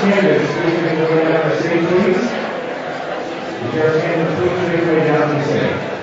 candidates, please make your way down the stage, please. The sheriff's candidates, please make your way down the stage.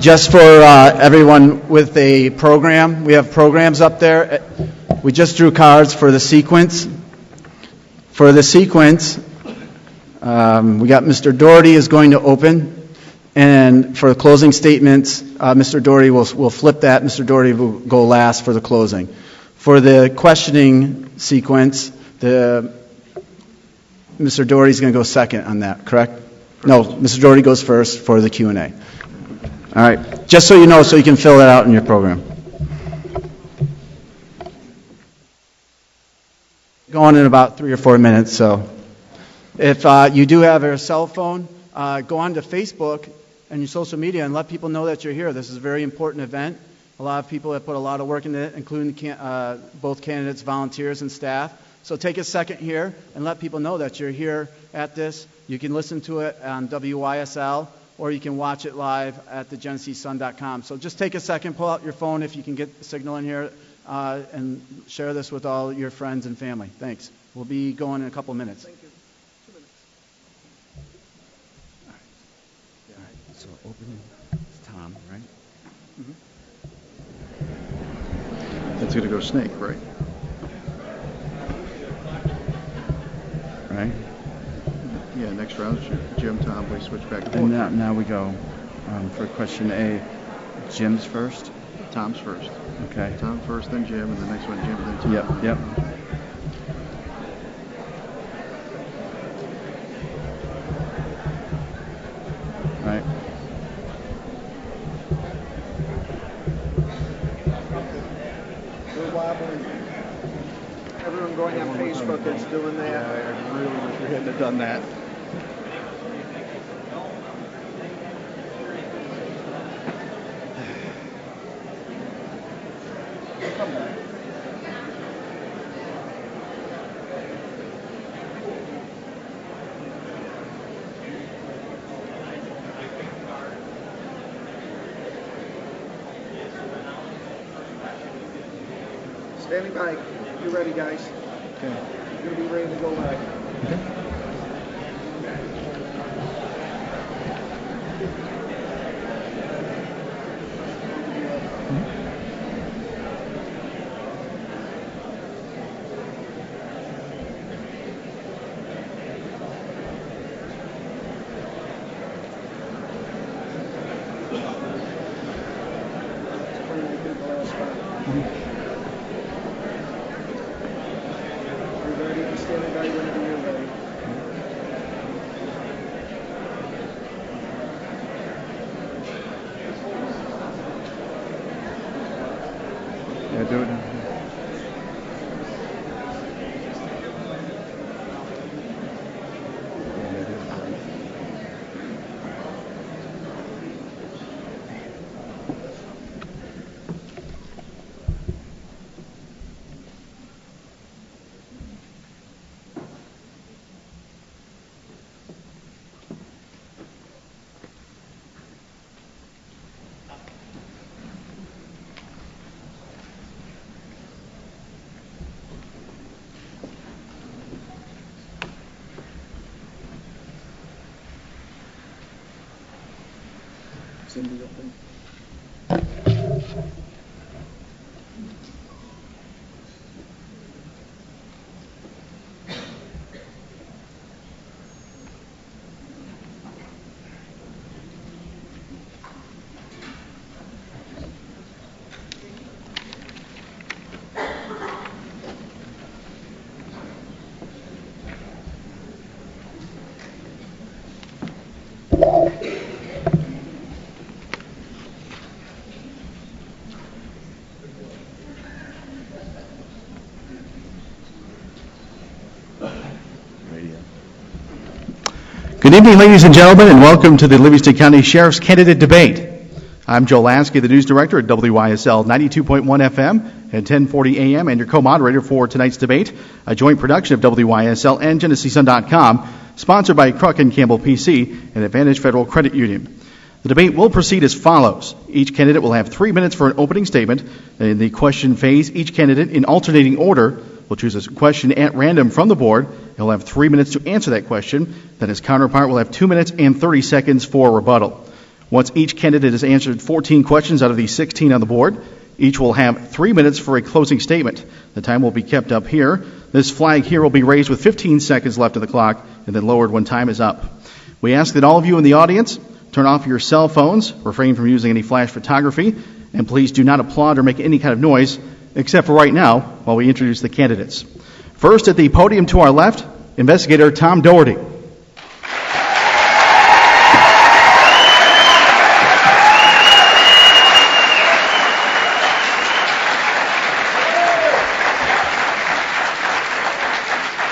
Just for everyone with a program, we have programs up there. We just drew cards for the sequence. For the sequence, we got Mr. Doherty is going to open, and for the closing statements, Mr. Doherty will flip that. Mr. Doherty will go last for the closing. For the questioning sequence, Mr. Doherty is going to go second on that, correct? No, Mr. Doherty goes first for the Q&A. All right, just so you know, so you can fill that out in your program. Going in about 3 or 4 minutes, so if you do have a cell phone, go on to Facebook and your social media and let people know that you're here. This is a very important event. A lot of people have put a lot of work into it, including both candidates, volunteers, and staff. So take a second here and let people know that you're here at this. You can listen to it on WYSL, or you can watch it live at the GeneseeSun.com. So just take a second, pull out your phone if you can get the signal in here, and share this with all your friends and family. Thanks. We'll be going in a couple minutes. Thank you. 2 minutes. All right. So opening, it's Tom, right? Mm-hmm. That's going to go snake, right? Right. Yeah, next round, Jim, Tom, we switch back and And forth. now we go for question A. Jim's first. Tom's first. Okay. Tom first, then Jim, and the next one Jim, then Tom. Yep. Right. We're wobbling. Everyone going on Facebook is doing that. I really wish we hadn't have done that. Standing by. You ready, guys? Okay. You're going to be ready to go live. You're ready to stand by whenever you're ready. Yeah, do it. Cindy, open. Good evening, ladies and gentlemen, and welcome to the Livingston County Sheriff's Candidate Debate. I'm Joe Lasky, the news director at WYSL 92.1 FM and 1040 AM, and your co-moderator for tonight's debate, a joint production of WYSL and GeneseeSun.com, sponsored by Kruk and Campbell PC and Advantage Federal Credit Union. The debate will proceed as follows. Each candidate will have 3 minutes for an opening statement. In the question phase, each candidate, in alternating order, will choose a question at random from the board. He'll have 3 minutes to answer that question. Then his counterpart will have 2 minutes and 30 seconds for rebuttal. Once each candidate has answered 14 questions out of the 16 on the board, each will have 3 minutes for a closing statement. The time will be kept up here. This flag here will be raised with 15 seconds left on the clock and then lowered when time is up. We ask that all of you in the audience turn off your cell phones, refrain from using any flash photography, and please do not applaud or make any kind of noise, except for right now while we introduce the candidates. First, at the podium to our left, Investigator Tom Doherty.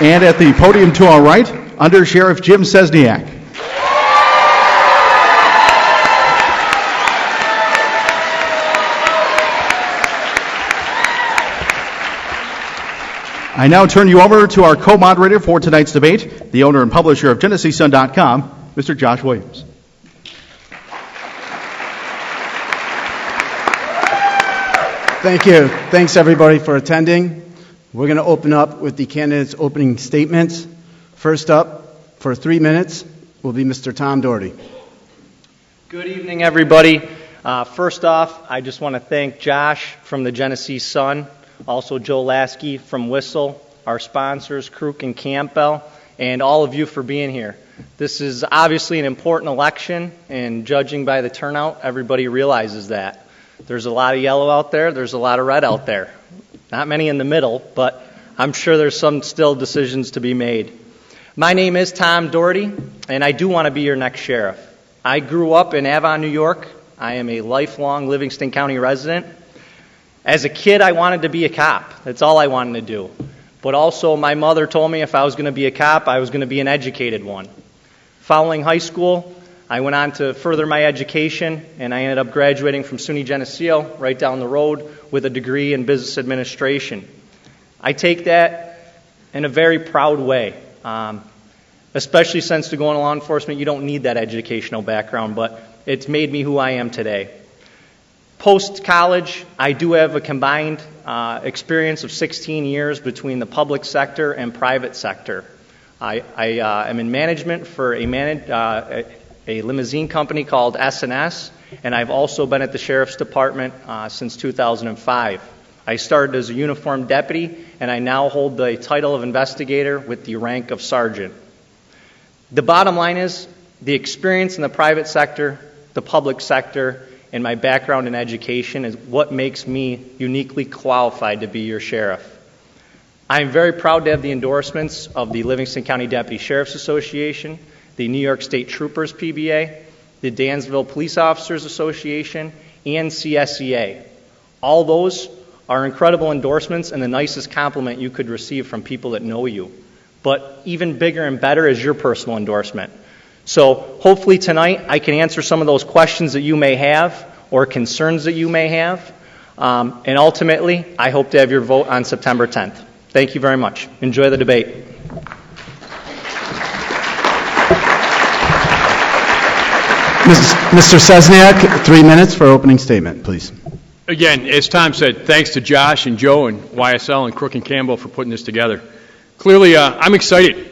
And at the podium to our right, Under Sheriff Jim Cesniak. I now turn you over to our co-moderator for tonight's debate, the owner and publisher of GeneseeSun.com, Mr. Josh Williams. Thank you. Thanks, everybody, for attending. We're going to open up with the candidates' opening statements. First up, for 3 minutes, will be Mr. Tom Doherty. Good evening, everybody. First off, I just want to thank Josh from the Genesee Sun, also Joe Lasky from Whistle, our sponsors, Crook and Campbell, and all of you for being here. This is obviously an important election, and judging by the turnout, everybody realizes that. There's a lot of yellow out there, there's a lot of red out there. Not many in the middle, but I'm sure there's some still decisions to be made. My name is Tom Doherty, and I do want to be your next sheriff. I grew up in Avon, New York. I am a lifelong Livingston County resident. As a kid, I wanted to be a cop. That's all I wanted to do. But also, my mother told me if I was going to be a cop, I was going to be an educated one. Following high school, I went on to further my education, and I ended up graduating from SUNY Geneseo, right down the road, with a degree in business administration. I take that in a very proud way, especially since to go into law enforcement, you don't need that educational background, but it's made me who I am today. Post-college, I do have a combined experience of 16 years between the public sector and private sector. I am in management for a limousine company called S&S, and I've also been at the Sheriff's Department since 2005. I started as a uniformed deputy, and I now hold the title of investigator with the rank of sergeant. The bottom line is, the experience in the private sector, the public sector, and my background in education is what makes me uniquely qualified to be your sheriff. I am very proud to have the endorsements of the Livingston County Deputy Sheriff's Association, the New York State Troopers PBA, the Dansville Police Officers Association, and CSEA. All those are incredible endorsements and the nicest compliment you could receive from people that know you. But even bigger and better is your personal endorsement. So hopefully tonight I can answer some of those questions that you may have or concerns that you may have. And ultimately, I hope to have your vote on September 10th. Thank you very much. Enjoy the debate. Mr. Cesniak, 3 minutes for opening statement, please. Again, as Tom said, thanks to Josh and Joe and YSL and Crook and Campbell for putting this together. Clearly, I'm excited.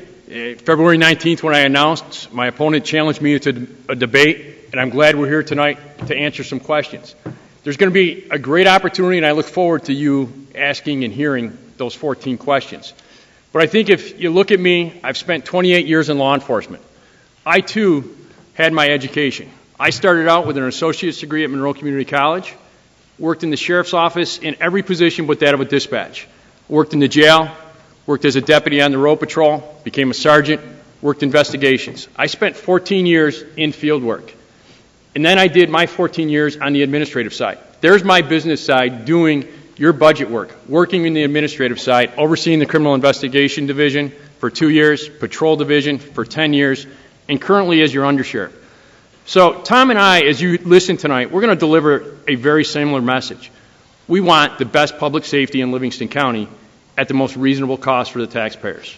February 19th, when I announced, my opponent challenged me to a debate, and I'm glad we're here tonight to answer some questions. There's going to be a great opportunity, and I look forward to you asking and hearing those 14 questions. But I think if you look at me, I've spent 28 years in law enforcement. I, too, had my education. I started out with an associate's degree at Monroe Community College, worked in the sheriff's office in every position but that of a dispatch, worked in the jail, worked as a deputy on the road patrol, became a sergeant, worked investigations. I spent 14 years in field work. And then I did my 14 years on the administrative side. There's my business side doing your budget work, working in the administrative side, overseeing the criminal investigation division for 2 years, patrol division for 10 years, and currently as your undersheriff. So Tom and I, as you listen tonight, we're going to deliver a very similar message. We want the best public safety in Livingston County at the most reasonable cost for the taxpayers.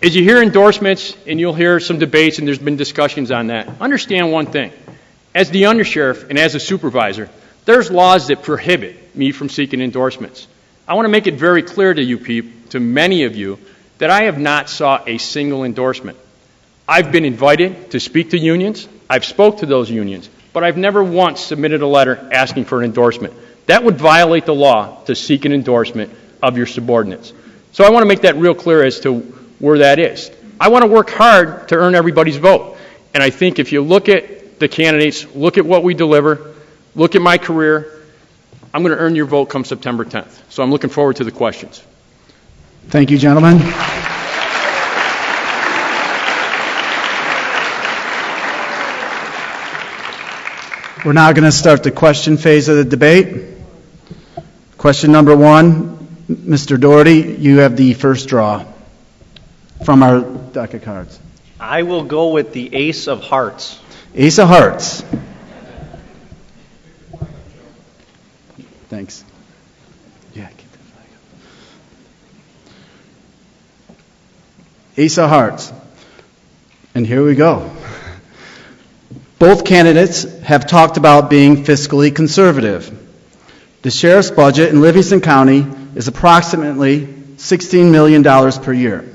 As you hear endorsements, and you'll hear some debates, and there's been discussions on that, understand one thing. As the undersheriff and as a supervisor, there's laws that prohibit me from seeking endorsements. I want to make it very clear to you people, to many of you, that I have not sought a single endorsement. I've been invited to speak to unions. I've spoke to those unions, but I've never once submitted a letter asking for an endorsement. That would violate the law to seek an endorsement of your subordinates. So I want to make that real clear as to where that is. I want to work hard to earn everybody's vote. And I think if you look at the candidates, look at what we deliver, look at my career, I'm going to earn your vote come September 10th. So I'm looking forward to the questions. Thank you, gentlemen. We're now going to start the question phase of the debate. Question number one, Mr. Doherty, you have the first draw from our deck of cards. I will go with the Ace of Hearts. Ace of Hearts. Thanks. Yeah, keep that flag up. Ace of Hearts. And here we go. Both candidates have talked about being fiscally conservative. The sheriff's budget in Livingston County is approximately $16 million per year.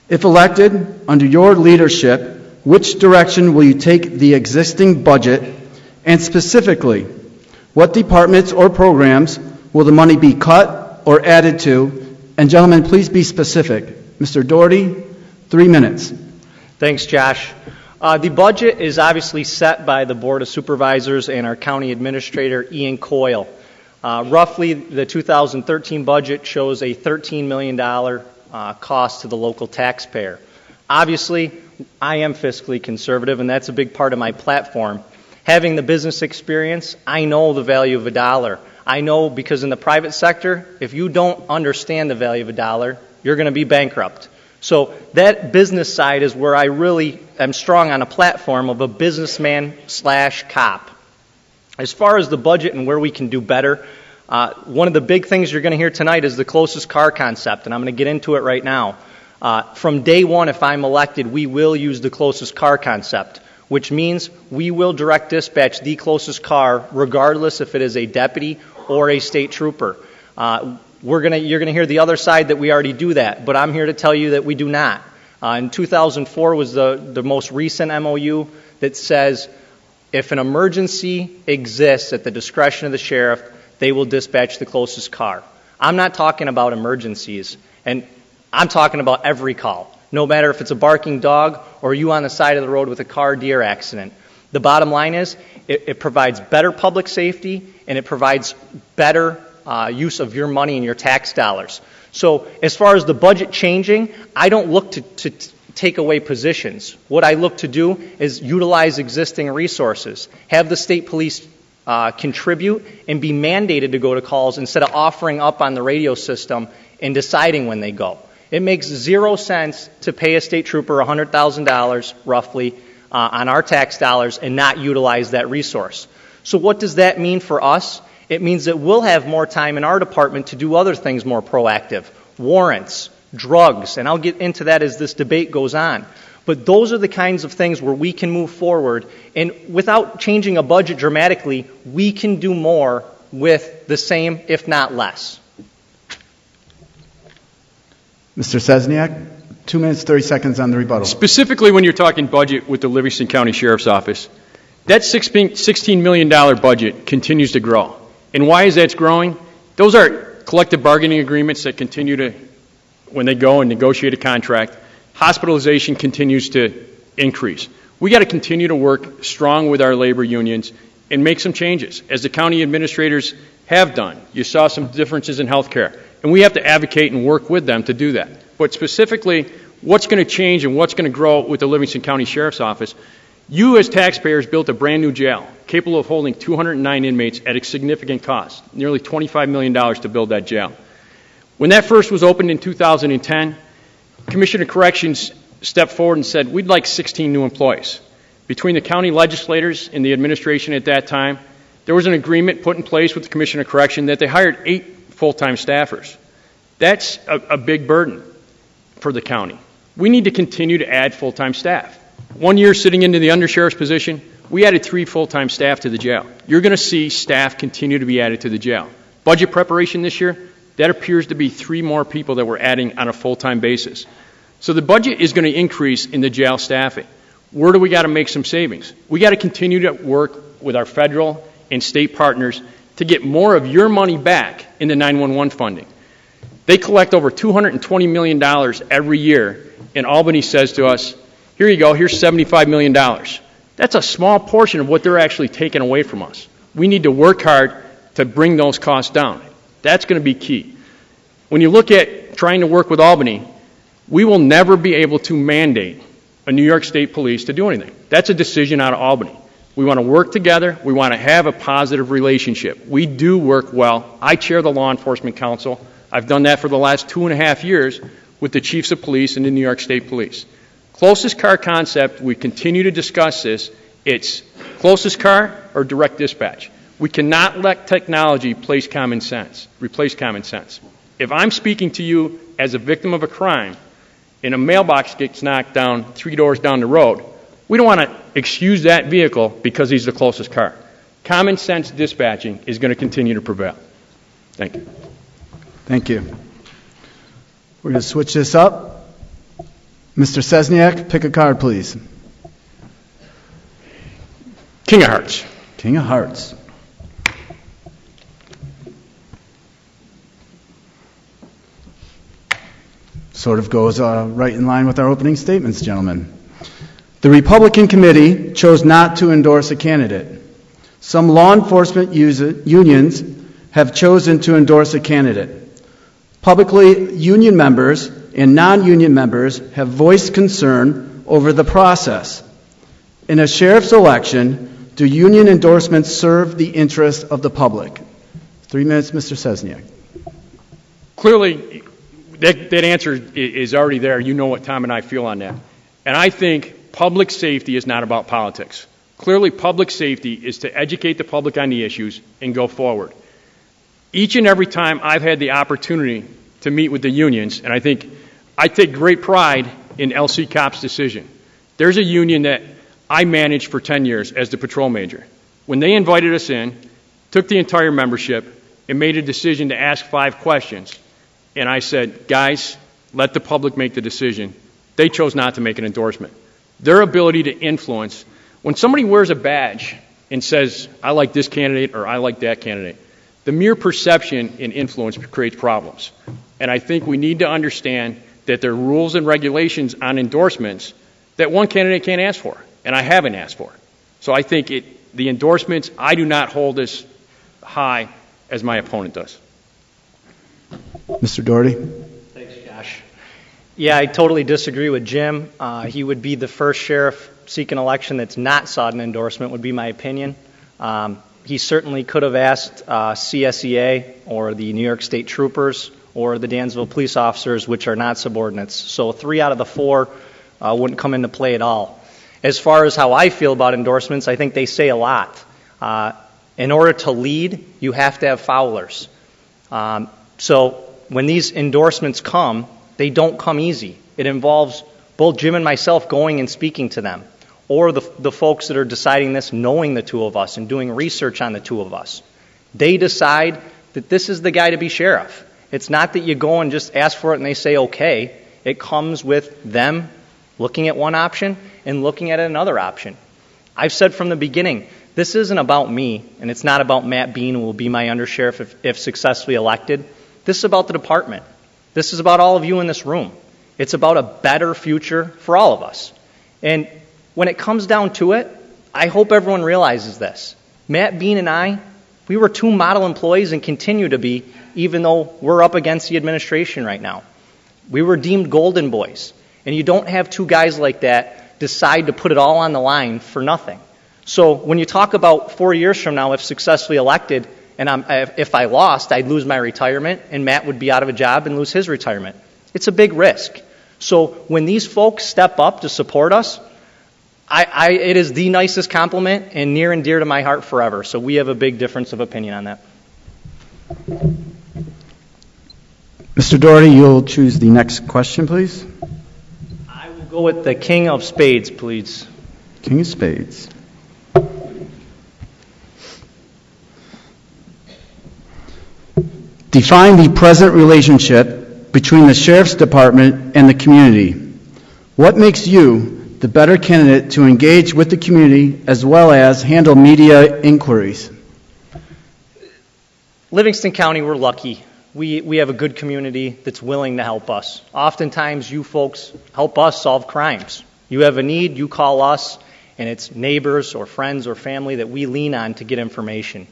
If elected, under your leadership, which direction will you take the existing budget, and specifically, what departments or programs will the money be cut or added to? And gentlemen, please be specific. Mr. Doherty, 3 minutes. Thanks, Josh. The budget is obviously set by the Board of Supervisors and our County Administrator, Ian Coyle. Roughly, the 2013 budget shows a $13 million cost to the local taxpayer. Obviously, I am fiscally conservative, and that's a big part of my platform. Having the business experience, I know the value of a dollar. I know because in the private sector, if you don't understand the value of a dollar, you're going to be bankrupt. So that business side is where I really am strong on a platform of a businessman / cop. As far as the budget and where we can do better, one of the big things you're going to hear tonight is the closest car concept, and I'm going to get into it right now. From day one, if I'm elected, we will use the closest car concept, which means we will direct dispatch the closest car, regardless if it is a deputy or a state trooper. You're going to hear the other side that we already do that, but I'm here to tell you that we do not. In 2004 was the most recent MOU that says if an emergency exists at the discretion of the sheriff, they will dispatch the closest car. I'm not talking about emergencies, and I'm talking about every call, no matter if it's a barking dog or you on the side of the road with a car deer accident. The bottom line is it provides better public safety, and it provides better use of your money and your tax dollars. So as far as the budget changing, I don't look to take away positions. What I look to do is utilize existing resources, have the state police contribute and be mandated to go to calls instead of offering up on the radio system and deciding when they go. It makes zero sense to pay a state trooper $100,000 roughly on our tax dollars and not utilize that resource. So what does that mean for us? It means that we'll have more time in our department to do other things more proactive, warrants, drugs, and I'll get into that as this debate goes on. But those are the kinds of things where we can move forward, and without changing a budget dramatically, we can do more with the same, if not less. Mr. Sesniak, 2 minutes, 30 seconds on the rebuttal. Specifically when you're talking budget with the Livingston County Sheriff's Office, that $16 million budget continues to grow. And why is that growing? Those are collective bargaining agreements that continue to, when they go and negotiate a contract, hospitalization continues to increase. We got to continue to work strong with our labor unions and make some changes, as the county administrators have done. You saw some differences in health care, and we have to advocate and work with them to do that. But specifically, what's going to change and what's going to grow with the Livingston County Sheriff's Office, you as taxpayers built a brand new jail capable of holding 209 inmates at a significant cost, nearly $25 million to build that jail. When that first was opened in 2010, Commissioner of Corrections stepped forward and said, we'd like 16 new employees. Between the county legislators and the administration at that time, there was an agreement put in place with the Commissioner of Correction that they hired 8 full-time staffers. That's a big burden for the county. We need to continue to add full-time staff. 1 year sitting into the undersheriff's position, we added 3 full-time staff to the jail. You're going to see staff continue to be added to the jail. Budget preparation this year, that appears to be 3 more people that we're adding on a full-time basis. So the budget is going to increase in the jail staffing. Where do we got to make some savings? We got to continue to work with our federal and state partners to get more of your money back into 911 funding. They collect over $220 million every year, and Albany says to us, here you go, here's $75 million. That's a small portion of what they're actually taking away from us. We need to work hard to bring those costs down. That's going to be key. When you look at trying to work with Albany, we will never be able to mandate a New York State Police to do anything. That's a decision out of Albany. We want to work together. We want to have a positive relationship. We do work well. I chair the Law Enforcement Council. I've done that for the last 2.5 years with the chiefs of police and the New York State Police. Closest car concept, we continue to discuss this. It's closest car or direct dispatch. We cannot let technology replace common sense. If I'm speaking to you as a victim of a crime and a mailbox gets knocked down 3 doors down the road, we don't want to excuse that vehicle because he's the closest car. Common sense dispatching is going to continue to prevail. Thank you. Thank you. We're going to switch this up. Mr. Sesniak, pick a card, please. King of Hearts. King of Hearts. Sort of goes right in line with our opening statements, gentlemen. The Republican committee chose not to endorse a candidate. Some law enforcement unions have chosen to endorse a candidate. Publicly, union members and non-union members have voiced concern over the process. In a sheriff's election, do union endorsements serve the interest of the public? 3 minutes, Mr. Sesniak. Clearly, that answer is already there. You know what Tom and I feel on that. And I think public safety is not about politics. Clearly, public safety is to educate the public on the issues and go forward. Each and every time I've had the opportunity to meet with the unions, and I think I take great pride in LC Cop's decision. There's a union that I managed for 10 years as the patrol major. When they invited us in, took the entire membership, and made a decision to ask 5 questions, and I said, guys, let the public make the decision. They chose not to make an endorsement. Their ability to influence, when somebody wears a badge and says, I like this candidate or I like that candidate, the mere perception and influence creates problems. And I think we need to understand that there are rules and regulations on endorsements that one candidate can't ask for, and I haven't asked for. So I think the endorsements, I do not hold as high as my opponent does. Mr. Doherty. Thanks, Josh. Yeah, I totally disagree with Jim. He would be the first sheriff seeking election that's not sought an endorsement, would be my opinion. He certainly could have asked CSEA or the New York State Troopers or the Dansville police officers, which are not subordinates. So 3 out of the 4 wouldn't come into play at all. As far as how I feel about endorsements, I think they say a lot. In order to lead, you have to have followers. So when these endorsements come, they don't come easy. It involves both Jim and myself going and speaking to them, or the folks that are deciding this knowing the two of us and doing research on the two of us. They decide that this is the guy to be sheriff. It's not that you go and just ask for it and they say okay. It comes with them looking at one option and looking at another option. I've said from the beginning, this isn't about me, and it's not about Matt Bean, who will be my undersheriff if successfully elected. This is about the department. This is about all of you in this room. It's about a better future for all of us. And when it comes down to it, I hope everyone realizes this. Matt Bean and I, we were 2 model employees and continue to be, even though we're up against the administration right now. We were deemed golden boys. And you don't have 2 guys like that decide to put it all on the line for nothing. So when you talk about 4 years from now, if successfully elected, and if I lost, I'd lose my retirement, and Matt would be out of a job and lose his retirement. It's a big risk. So when these folks step up to support us, it is the nicest compliment and near and dear to my heart forever. So we have a big difference of opinion on that. Mr. Doherty, you'll choose the next question, please. I will go with the King of Spades, please. King of Spades. Define the present relationship between the Sheriff's Department and the community. What makes you the better candidate to engage with the community as well as handle media inquiries? Livingston County, we're lucky. We have a good community that's willing to help us. Oftentimes, you folks help us solve crimes. You have a need, you call us, and it's neighbors or friends or family that we lean on to get information.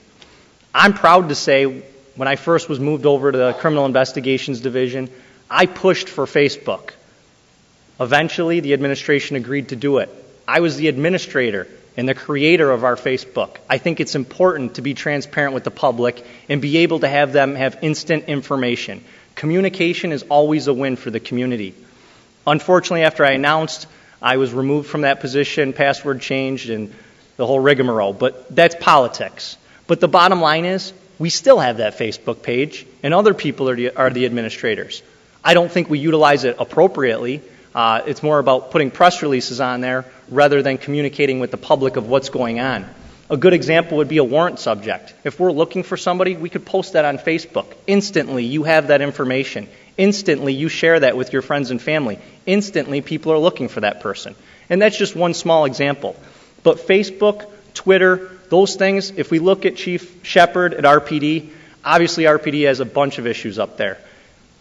I'm proud to say, when I first was moved over to the Criminal Investigations Division, I pushed for Facebook. Eventually, the administration agreed to do it. I was the administrator and the creator of our Facebook. I think it's important to be transparent with the public and be able to have them have instant information. Communication is always a win for the community. Unfortunately, after I announced, I was removed from that position, password changed, and the whole rigmarole. But that's politics. But the bottom line is, we still have that Facebook page, and other people are the administrators. I don't think we utilize it appropriately. It's more about putting press releases on there rather than communicating with the public of what's going on. A good example would be a warrant subject. If we're looking for somebody, we could post that on Facebook. Instantly, you have that information. Instantly, you share that with your friends and family. Instantly, people are looking for that person. And that's just one small example. But Facebook, Twitter, those things, if we look at Chief Shepard at RPD, obviously RPD has a bunch of issues up there.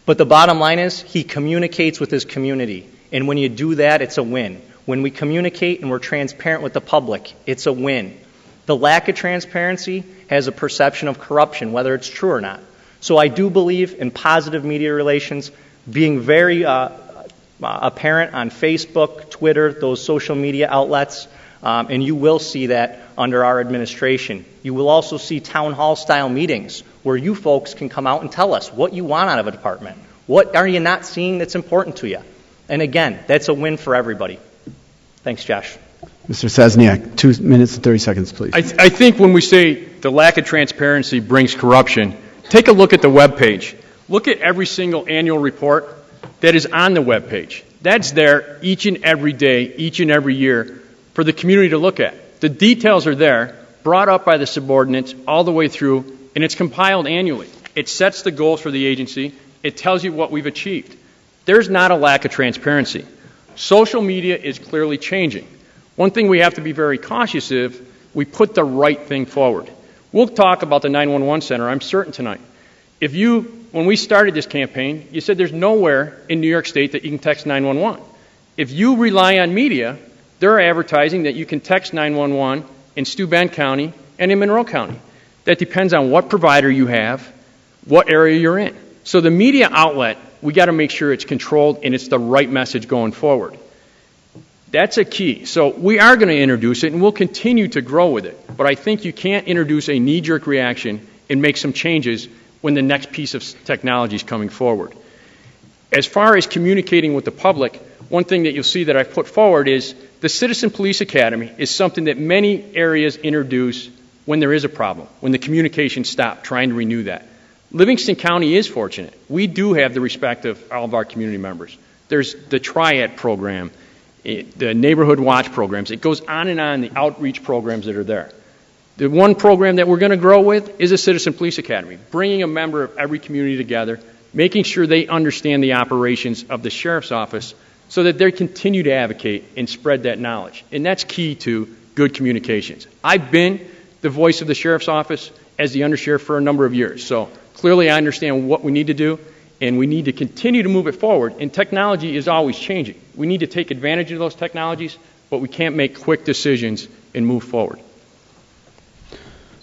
But the bottom line is, he communicates with his community. And when you do that, it's a win. When we communicate and we're transparent with the public, it's a win. The lack of transparency has a perception of corruption, whether it's true or not. So I do believe in positive media relations, being very apparent on Facebook, Twitter, those social media outlets, and you will see that under our administration. You will also see town hall style meetings where you folks can come out and tell us what you want out of a department. What are you not seeing that's important to you? And again, that's a win for everybody. Thanks, Josh. Mr. Sesniak, 2 minutes and 30 seconds, please. I think when we say the lack of transparency brings corruption, take a look at the webpage. Look at every single annual report that is on the webpage. That's there each and every day, each and every year for the community to look at. The details are there, brought up by the subordinates all the way through, and it's compiled annually. It sets the goals for the agency. It tells you what we've achieved. There's not a lack of transparency. Social media is clearly changing. One thing we have to be very cautious of, we put the right thing forward. We'll talk about the 911 center, I'm certain, tonight. When we started this campaign, you said there's nowhere in New York State that you can text 911. If you rely on media, they're advertising that you can text 911 in Steuben County and in Monroe County. That depends on what provider you have, what area you're in. So the media outlet, we got to make sure it's controlled and it's the right message going forward. That's a key. So we are going to introduce it, and we'll continue to grow with it. But I think you can't introduce a knee-jerk reaction and make some changes when the next piece of technology is coming forward. As far as communicating with the public, one thing that you'll see that I've put forward is the Citizen Police Academy is something that many areas introduce when there is a problem, when the communication stops, trying to renew that. Livingston County is fortunate. We do have the respect of all of our community members. There's the Triad program, the Neighborhood Watch programs. It goes on and on, the outreach programs that are there. The one program that we're going to grow with is a Citizen Police Academy, bringing a member of every community together, making sure they understand the operations of the Sheriff's Office so that they continue to advocate and spread that knowledge. And that's key to good communications. I've been the voice of the Sheriff's Office as the Undersheriff for a number of years. So clearly I understand what we need to do, and we need to continue to move it forward. And technology is always changing. We need to take advantage of those technologies, but we can't make quick decisions and move forward.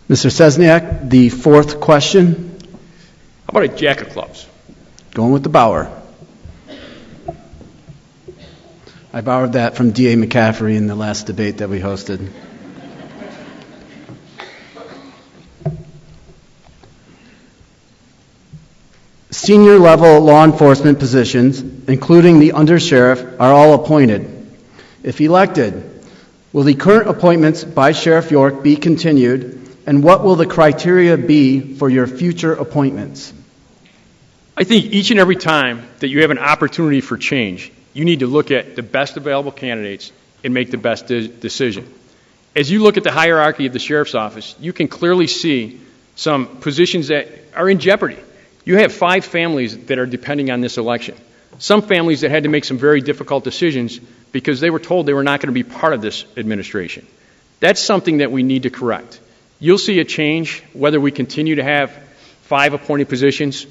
Mr. Sesniak, the fourth question. How about a jack of clubs? Going with the Bauer. I borrowed that from D.A. McCaffrey in the last debate that we hosted. Senior level law enforcement positions, including the undersheriff, are all appointed. If elected, will the current appointments by Sheriff York be continued, and what will the criteria be for your future appointments? I think each and every time that you have an opportunity for change, you need to look at the best available candidates and make the best decision. As you look at the hierarchy of the Sheriff's Office, you can clearly see some positions that are in jeopardy. You have 5 families that are depending on this election. some families that had to make some very difficult decisions because they were told they were not going to be part of this administration. That's something that we need to correct. You'll see a change whether we continue to have 5 appointed positions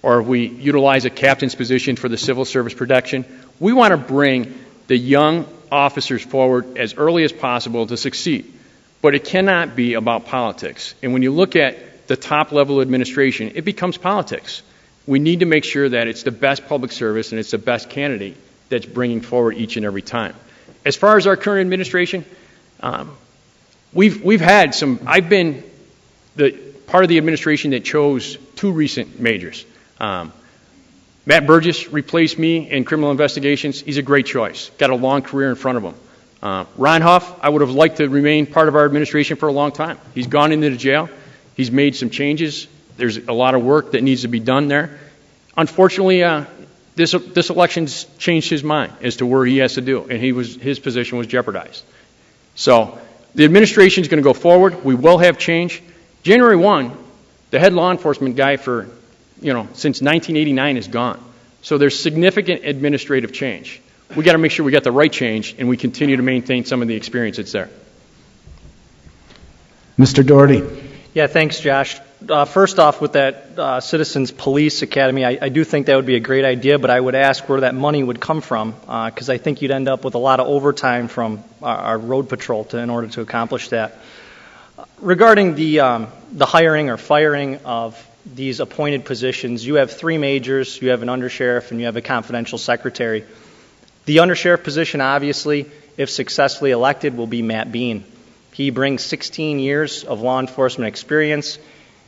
or if we utilize a captain's position for the civil service protection. We want to bring the young officers forward as early as possible to succeed. But it cannot be about politics. And when you look at the top level administration, it becomes politics. We need to make sure that it's the best public service and it's the best candidate that's bringing forward each and every time. As far as our current administration, we've had some. I've been the part of the administration that chose 2 recent majors. Matt Burgess replaced me in criminal investigations. He's a great choice. Got a long career in front of him. Ron Huff, I would have liked to remain part of our administration for a long time. He's gone into the jail. He's made some changes. There's a lot of work that needs to be done there. Unfortunately, this election's changed his mind as to where he has to do, and his position was jeopardized. So the administration is going to go forward. We will have change. January 1, the head law enforcement guy for, since 1989 is gone. So there's significant administrative change. We got to make sure we got the right change, and we continue to maintain some of the experience that's there. Mr. Doherty. Yeah, thanks, Josh. First off, with that Citizens Police Academy, I do think that would be a great idea, but I would ask where that money would come from, because I think you'd end up with a lot of overtime from our road patrol in order to accomplish that. Regarding the hiring or firing of these appointed positions, you have 3 majors, you have an undersheriff, and you have a confidential secretary. The undersheriff position, obviously, if successfully elected, will be Matt Bean. He brings 16 years of law enforcement experience.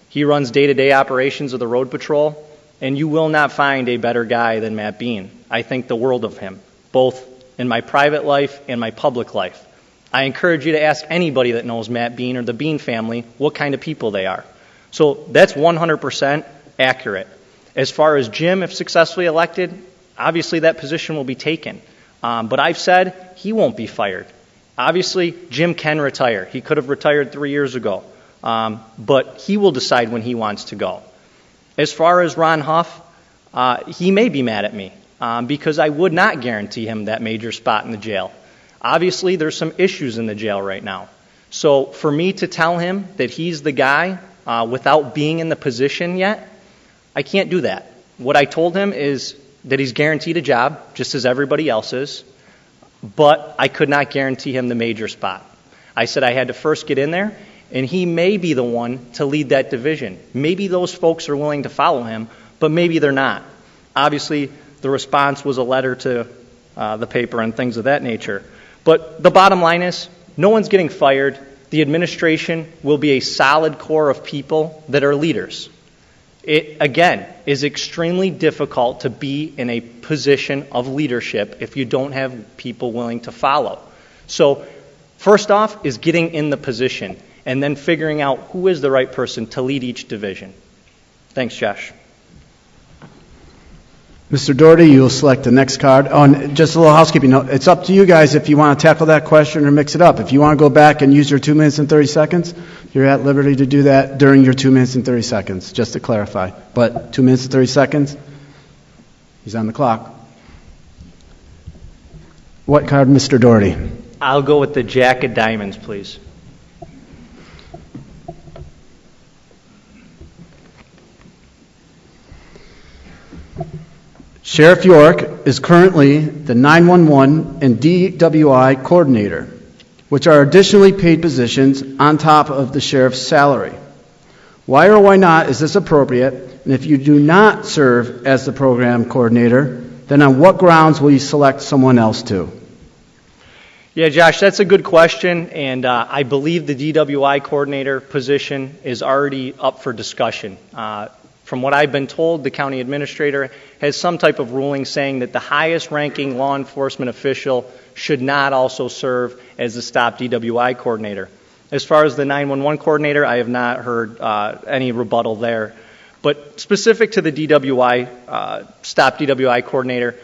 He runs day-to-day operations of the road patrol, and you will not find a better guy than Matt Bean. I think the world of him, both in my private life and my public life. I encourage you to ask anybody that knows Matt Bean or the Bean family what kind of people they are. So that's 100% accurate. As far as Jim, if successfully elected, obviously that position will be taken. But I've said he won't be fired. Obviously, Jim can retire. He could have retired 3 years ago. But he will decide when he wants to go. As far as Ron Huff, he may be mad at me because I would not guarantee him that major spot in the jail. Obviously, there's some issues in the jail right now. So for me to tell him that he's the guy without being in the position yet, I can't do that. What I told him is that he's guaranteed a job, just as everybody else is, but I could not guarantee him the major spot. I said I had to first get in there, and he may be the one to lead that division. Maybe those folks are willing to follow him, but maybe they're not. Obviously, the response was a letter to the paper and things of that nature. But the bottom line is, no one's getting fired. The administration will be a solid core of people that are leaders. It, again, is extremely difficult to be in a position of leadership if you don't have people willing to follow. So, first off is getting in the position and then figuring out who is the right person to lead each division. Thanks, Josh. Mr. Doherty, you will select the next card. Oh, and just a little housekeeping note. It's up to you guys if you want to tackle that question or mix it up. If you want to go back and use your 2 minutes and 30 seconds, you're at liberty to do that during your 2 minutes and 30 seconds, just to clarify. But 2 minutes and 30 seconds, he's on the clock. What card, Mr. Doherty? I'll go with the Jack of Diamonds, please. Sheriff York is currently the 911 and DWI coordinator, which are additionally paid positions on top of the sheriff's salary. Why or why not is this appropriate? And if you do not serve as the program coordinator, then on what grounds will you select someone else to? Yeah, Josh, that's a good question, and I believe the DWI coordinator position is already up for discussion. From what I've been told, the county administrator has some type of ruling saying that the highest-ranking law enforcement official should not also serve as the STOP DWI coordinator. As far as the 911 coordinator, I have not heard any rebuttal there. But specific to the DWI, STOP DWI coordinator,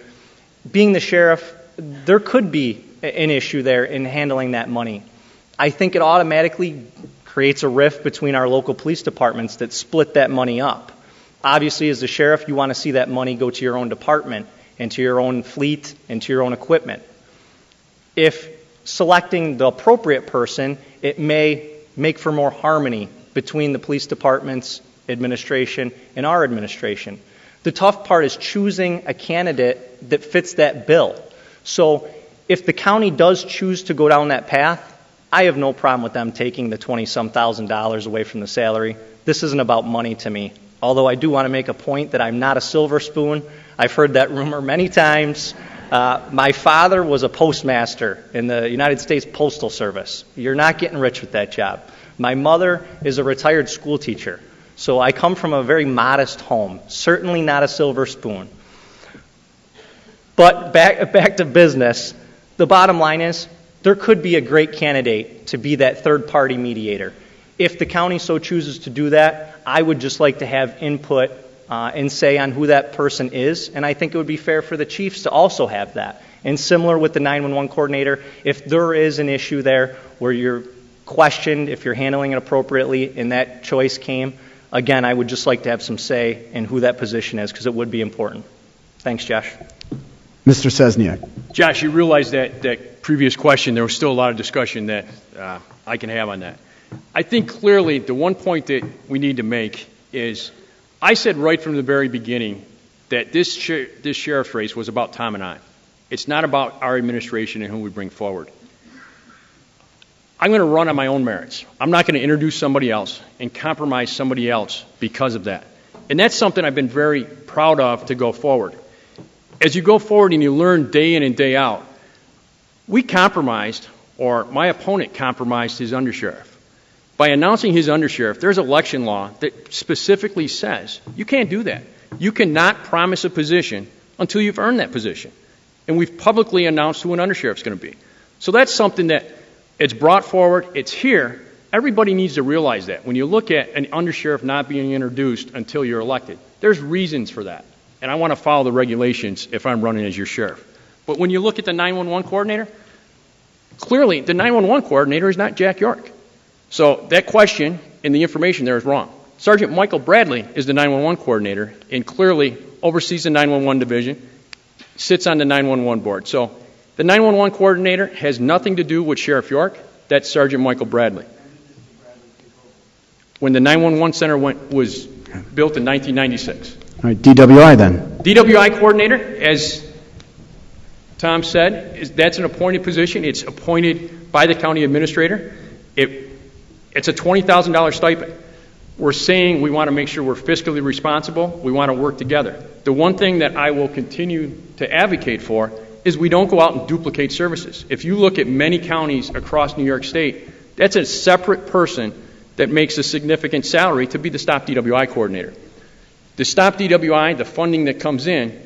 being the sheriff, there could be an issue there in handling that money. I think it automatically creates a rift between our local police departments that split that money up. Obviously, as the sheriff, you want to see that money go to your own department. into your own fleet, into your own equipment. If selecting the appropriate person, it may make for more harmony between the police department's administration and our administration. The tough part is choosing a candidate that fits that bill. So if the county does choose to go down that path, I have no problem with them taking the $20-some thousand away from the salary. This isn't about money to me. Although I do want to make a point that I'm not a silver spoon. I've heard that rumor many times. My father was a postmaster in the United States Postal Service. You're not getting rich with that job. My mother is a retired school teacher. So I come from a very modest home, certainly not a silver spoon. But back to business, the bottom line is there could be a great candidate to be that third-party mediator. If the county so chooses to do that, I would just like to have input and say on who that person is, and I think it would be fair for the chiefs to also have that. And similar with the 911 coordinator, if there is an issue there where you're questioned if you're handling it appropriately and that choice came, again, I would just like to have some say in who that position is because it would be important. Thanks, Josh. Mr. Sesniak. Josh, you realize that previous question, there was still a lot of discussion that I can have on that. I think clearly the one point that we need to make is I said right from the very beginning that this sheriff's race was about Tom and I. It's not about our administration and who we bring forward. I'm going to run on my own merits. I'm not going to introduce somebody else and compromise somebody else because of that. And that's something I've been very proud of to go forward. As you go forward and you learn day in and day out, we compromised, or my opponent compromised his undersheriff. By announcing his undersheriff, there's election law that specifically says you can't do that. You cannot promise a position until you've earned that position. And we've publicly announced who an undersheriff's going to be. So that's something that it's brought forward, it's here. Everybody needs to realize that. When you look at an undersheriff not being introduced until you're elected, there's reasons for that. And I want to follow the regulations if I'm running as your sheriff. But when you look at the 911 coordinator, clearly the 911 coordinator is not Jack York. So that question and the information there is wrong. Sergeant Michael Bradley is the 911 coordinator and clearly oversees the 911 division, sits on the 911 board. So the 911 coordinator has nothing to do with Sheriff York. That's Sergeant Michael Bradley. When the 911 center was built in 1996. All right, DWI then. DWI coordinator, as Tom said, that's an appointed position. It's appointed by the county administrator. It's a $20,000 stipend. We're saying we want to make sure we're fiscally responsible. We want to work together. The one thing that I will continue to advocate for is we don't go out and duplicate services. If you look at many counties across New York State, that's a separate person that makes a significant salary to be the Stop DWI coordinator. The Stop DWI, the funding that comes in,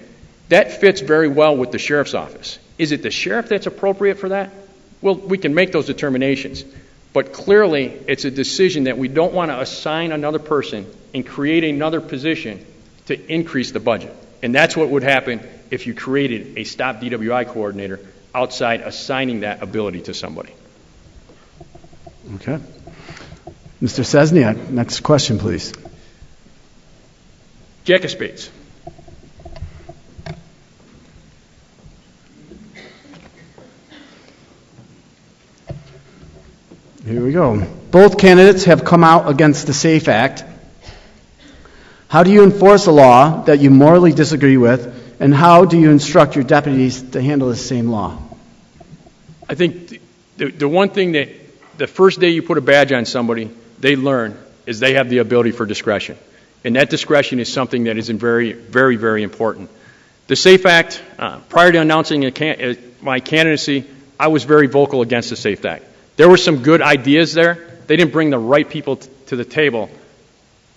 that fits very well with the sheriff's office. Is it the sheriff that's appropriate for that? Well, we can make those determinations. But clearly, it's a decision that we don't want to assign another person and create another position to increase the budget. And that's what would happen if you created a Stop DWI coordinator outside assigning that ability to somebody. Okay. Mr. Sesniak, next question, please. Jack of Spades. Here we go. Both candidates have come out against the SAFE Act. How do you enforce a law that you morally disagree with, and how do you instruct your deputies to handle the same law? I think the one thing that the first day you put a badge on somebody, they learn is they have the ability for discretion. And that discretion is something that is very, very, very important. The SAFE Act, prior to announcing my candidacy, I was very vocal against the SAFE Act. There were some good ideas there. They didn't bring the right people to the table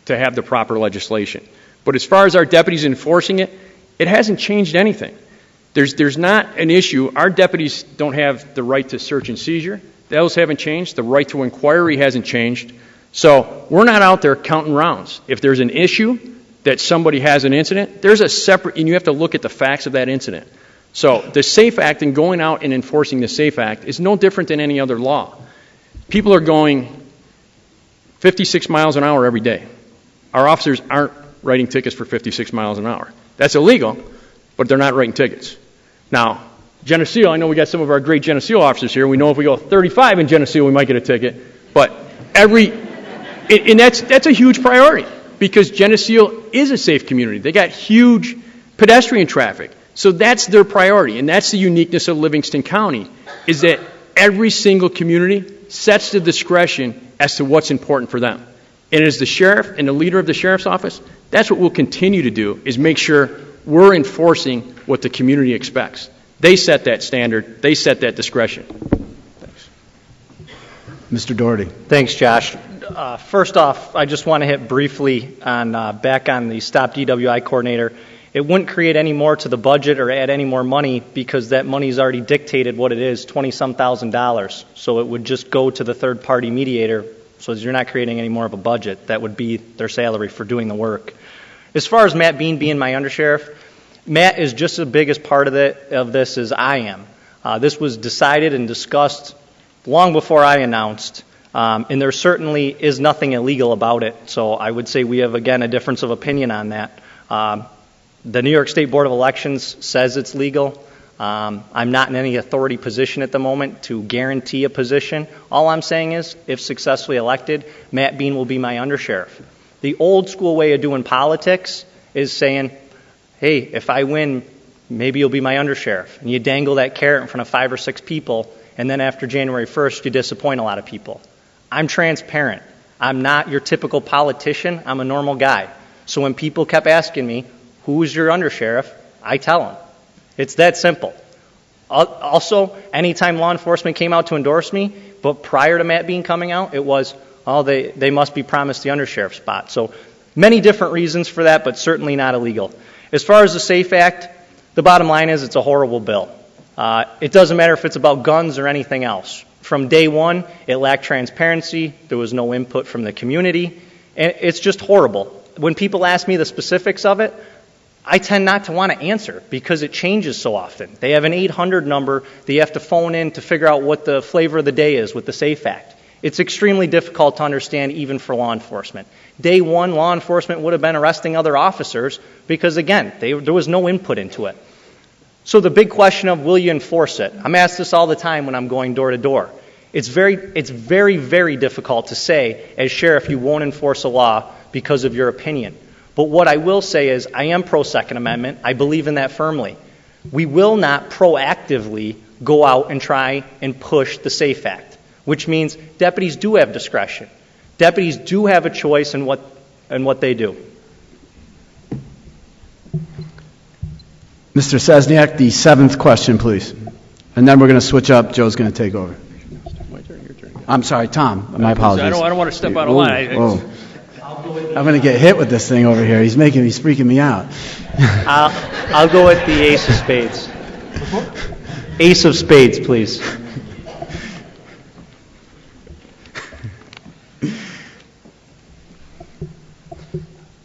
to have the proper legislation. But as far as our deputies enforcing it, it hasn't changed anything. There's not an issue. Our deputies don't have the right to search and seizure. Those haven't changed. The right to inquiry hasn't changed. So we're not out there counting rounds. If there's an issue that somebody has an incident, there's a separate, and you have to look at the facts of that incident. So the SAFE Act and going out and enforcing the SAFE Act is no different than any other law. People are going 56 miles an hour every day. Our officers aren't writing tickets for 56 miles an hour. That's illegal, but they're not writing tickets. Now, Geneseo, I know we got some of our great Geneseo officers here. We know if we go 35 in Geneseo, we might get a ticket. But and that's a huge priority because Geneseo is a safe community. They got huge pedestrian traffic. So that's their priority, and that's the uniqueness of Livingston County, is that every single community sets the discretion as to what's important for them. And as the sheriff and the leader of the sheriff's office, that's what we'll continue to do, is make sure we're enforcing what the community expects. They set that standard. They set that discretion. Thanks. Mr. Doherty. Thanks, Josh. First off, I just want to hit briefly on back on the Stop DWI coordinator. It wouldn't create any more to the budget or add any more money because that money's already dictated what it is, $20-some thousand. So it would just go to the third-party mediator. So you're not creating any more of a budget. That would be their salary for doing the work. As far as Matt Bean being my undersheriff, Matt is just as big as part of this as I am. This was decided and discussed long before I announced, and there certainly is nothing illegal about it. So I would say we have, again, a difference of opinion on that. The New York State Board of Elections says it's legal. I'm not in any authority position at the moment to guarantee a position. All I'm saying is, if successfully elected, Matt Bean will be my undersheriff. The old school way of doing politics is saying, hey, if I win, maybe you'll be my undersheriff. And you dangle that carrot in front of 5 or 6 people, and then after January 1st, you disappoint a lot of people. I'm transparent. I'm not your typical politician. I'm a normal guy. So when people kept asking me, who's your undersheriff, I tell them. It's that simple. Also, anytime law enforcement came out to endorse me, but prior to Matt Bean coming out, it was, they must be promised the undersheriff spot. So many different reasons for that, but certainly not illegal. As far as the SAFE Act, the bottom line is it's a horrible bill. It doesn't matter if it's about guns or anything else. From day one, it lacked transparency. There was no input from the community. And it's just horrible. When people ask me the specifics of it, I tend not to want to answer because it changes so often. They have an 800 number that you have to phone in to figure out what the flavor of the day is with the SAFE Act. It's extremely difficult to understand even for law enforcement. Day one, law enforcement would have been arresting other officers because, again, there was no input into it. So the big question of will you enforce it? I'm asked this all the time when I'm going door to door. It's very, very difficult to say, as sheriff, you won't enforce a law because of your opinion. But what I will say is I am pro-Second Amendment. I believe in that firmly. We will not proactively go out and try and push the SAFE Act, which means deputies do have discretion. Deputies do have a choice in what they do. Mr. Sesniak, the 7th question, please. And then we're going to switch up. Joe's going to take over. My turn, your turn. I'm sorry, Tom. My apologies. I don't want to step out of line. Whoa. I'm going to get hit with this thing over here. He's freaking me out. I'll go with the ace of spades. Ace of spades, please.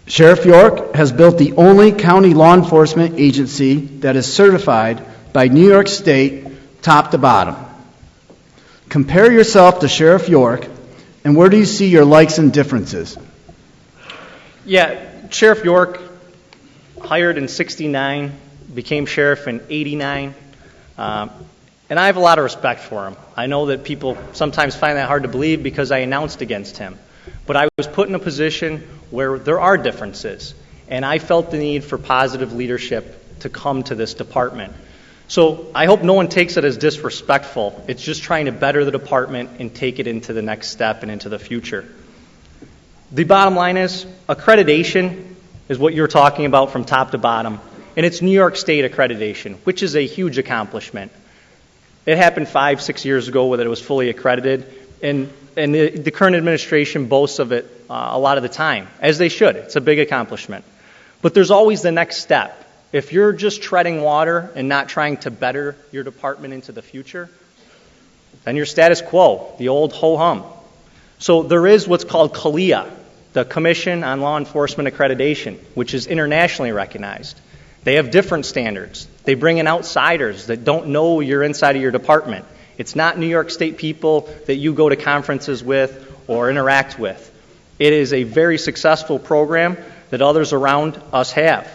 Sheriff York has built the only county law enforcement agency that is certified by New York State top to bottom. Compare yourself to Sheriff York, and where do you see your likes and differences? Yeah, Sheriff York, hired in '69, became sheriff in '89, and I have a lot of respect for him. I know that people sometimes find that hard to believe because I announced against him. But I was put in a position where there are differences, and I felt the need for positive leadership to come to this department. So I hope no one takes it as disrespectful. It's just trying to better the department and take it into the next step and into the future. The bottom line is accreditation is what you're talking about from top to bottom, and it's New York State accreditation, which is a huge accomplishment. It happened 5-6 years ago that it was fully accredited, and the current administration boasts of it a lot of the time, as they should. It's a big accomplishment. But there's always the next step. If you're just treading water and not trying to better your department into the future, then you're status quo, the old ho-hum. So there is what's called CALEA, the Commission on Law Enforcement Accreditation, which is internationally recognized. They have different standards. They bring in outsiders that don't know you're inside of your department. It's not New York State people that you go to conferences with or interact with. It is a very successful program that others around us have.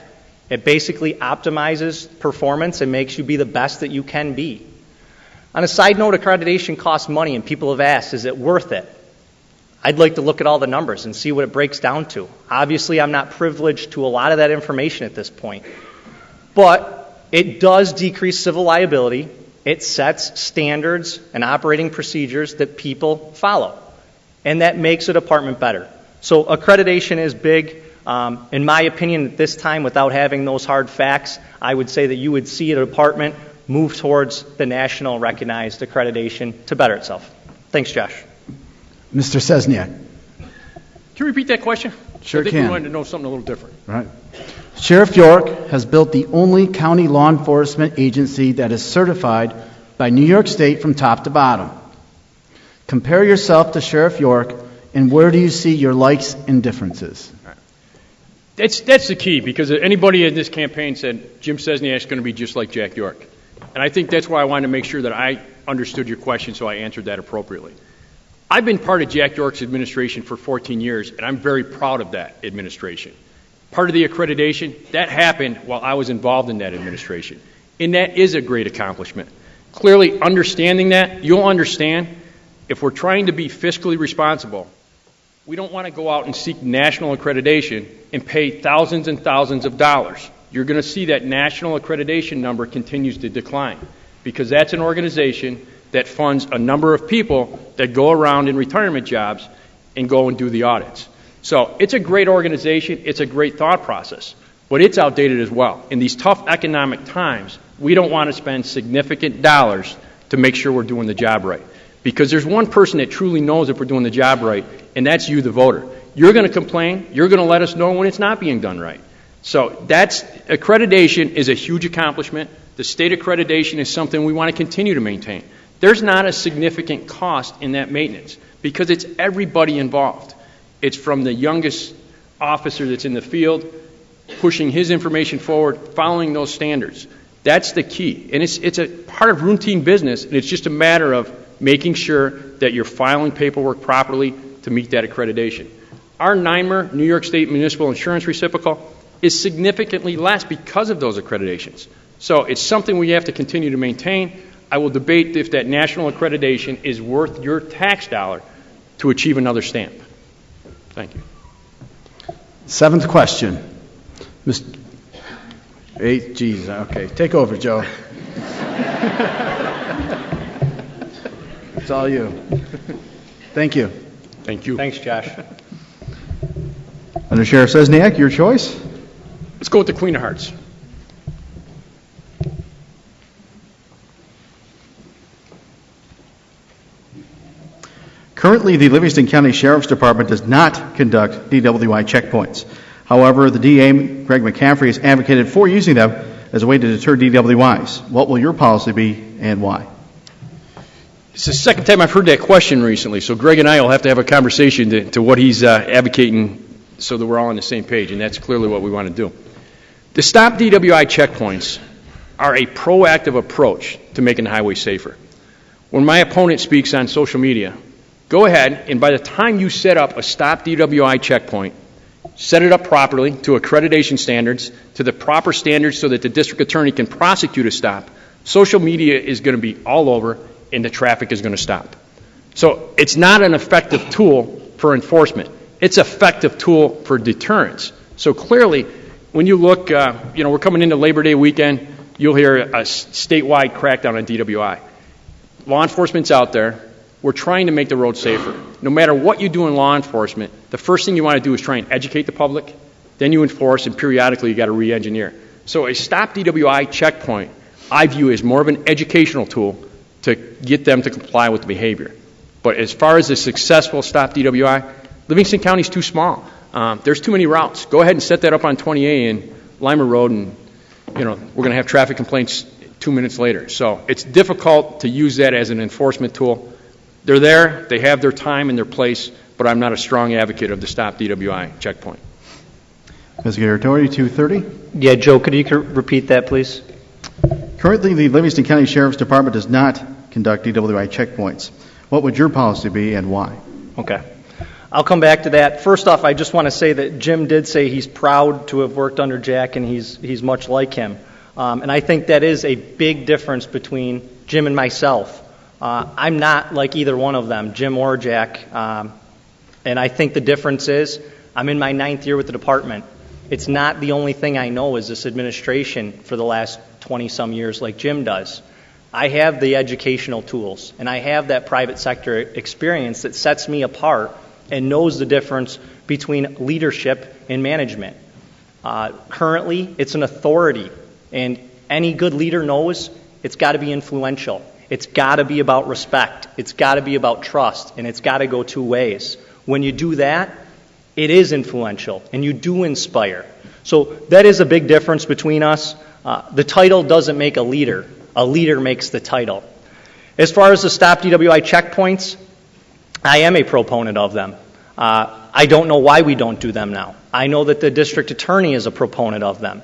It basically optimizes performance and makes you be the best that you can be. On a side note, accreditation costs money, and people have asked, is it worth it? I'd like to look at all the numbers and see what it breaks down to. Obviously, I'm not privileged to a lot of that information at this point. But it does decrease civil liability. It sets standards and operating procedures that people follow. And that makes a department better. So accreditation is big. In my opinion, at this time, without having those hard facts, I would say that you would see a department move towards the national recognized accreditation to better itself. Thanks, Josh. Mr. Cesniak. Can you repeat that question? Sure I think can. we wanted to know something a little different. Right. Sheriff York has built the only county law enforcement agency that is certified by New York State from top to bottom. Compare yourself to Sheriff York, and where do you see your likes and differences? That's the key, because anybody in this campaign said Jim Cesniak is going to be just like Jack York. And I think that's why I wanted to make sure that I understood your question, so I answered that appropriately. I've been part of Jack York's administration for 14 years, and I'm very proud of that administration. Part of the accreditation, that happened while I was involved in that administration. And that is a great accomplishment. Clearly, understanding that, you'll understand if we're trying to be fiscally responsible, we don't want to go out and seek national accreditation and pay thousands and thousands of dollars. You're going to see that national accreditation number continues to decline, because that's an organization that funds a number of people that go around in retirement jobs and go and do the audits. So it's a great organization, it's a great thought process, but it's outdated as well. In these tough economic times, we don't want to spend significant dollars to make sure we're doing the job right. Because there's one person that truly knows if we're doing the job right, and that's you, the voter. You're going to complain, you're going to let us know when it's not being done right. So accreditation is a huge accomplishment. The state accreditation is something we want to continue to maintain. There's not a significant cost in that maintenance, because it's everybody involved. It's from the youngest officer that's in the field, pushing his information forward, following those standards. That's the key. And it's a part of routine business, and it's just a matter of making sure that you're filing paperwork properly to meet that accreditation. Our NYMER, New York State Municipal Insurance Reciprocal, is significantly less because of those accreditations. So it's something we have to continue to maintain. I will debate if that national accreditation is worth your tax dollar to achieve another stamp. Thank you. Seventh question. Okay. Take over, Joe. It's all you. Thank you. Thank you. Thanks, Josh. Under Sheriff Cesniak, your choice? Let's go with the Queen of Hearts. Currently, the Livingston County Sheriff's Department does not conduct DWI checkpoints. However, the DA, Greg McCaffrey, has advocated for using them as a way to deter DWIs. What will your policy be and why? It's the second time I've heard that question recently, so Greg and I will have to have a conversation to what he's advocating so that we're all on the same page, and that's clearly what we want to do. The stop DWI checkpoints are a proactive approach to making the highway safer. When my opponent speaks on social media, go ahead, and by the time you set up a stop DWI checkpoint, set it up properly to accreditation standards, to the proper standards so that the district attorney can prosecute a stop, social media is going to be all over and the traffic is going to stop. So it's not an effective tool for enforcement. It's an effective tool for deterrence. So clearly, when you look, we're coming into Labor Day weekend, you'll hear a statewide crackdown on DWI. Law enforcement's out there. We're trying to make the road safer. No matter what you do in law enforcement, the first thing you want to do is try and educate the public, then you enforce, and periodically you got to re-engineer. So a stop DWI checkpoint, I view as more of an educational tool to get them to comply with the behavior. But as far as a successful stop DWI, Livingston County's too small. There's too many routes. Go ahead and set that up on 20A and Lima Road, and we're going to have traffic complaints 2 minutes later. So it's difficult to use that as an enforcement tool. They're there, they have their time and their place, but I'm not a strong advocate of the stop DWI checkpoint. Investigator Torrey, 230. Yeah, Joe, could you repeat that, please? Currently, the Livingston County Sheriff's Department does not conduct DWI checkpoints. What would your policy be and why? Okay. I'll come back to that. First off, I just want to say that Jim did say he's proud to have worked under Jack, and he's much like him. And I think that is a big difference between Jim and myself. I'm not like either one of them, Jim or Jack. And I think the difference is I'm in my 9th year with the department. It's not the only thing I know is this administration for the last 20-some years like Jim does. I have the educational tools, and I have that private sector experience that sets me apart and knows the difference between leadership and management. Currently, it's an authority, and any good leader knows it's got to be influential. It's got to be about respect. It's got to be about trust, and it's got to go 2 ways. When you do that, it is influential, and you do inspire. So that is a big difference between us. The title doesn't make a leader. A leader makes the title. As far as the stop DWI checkpoints, I am a proponent of them. I don't know why we don't do them now. I know that the district attorney is a proponent of them.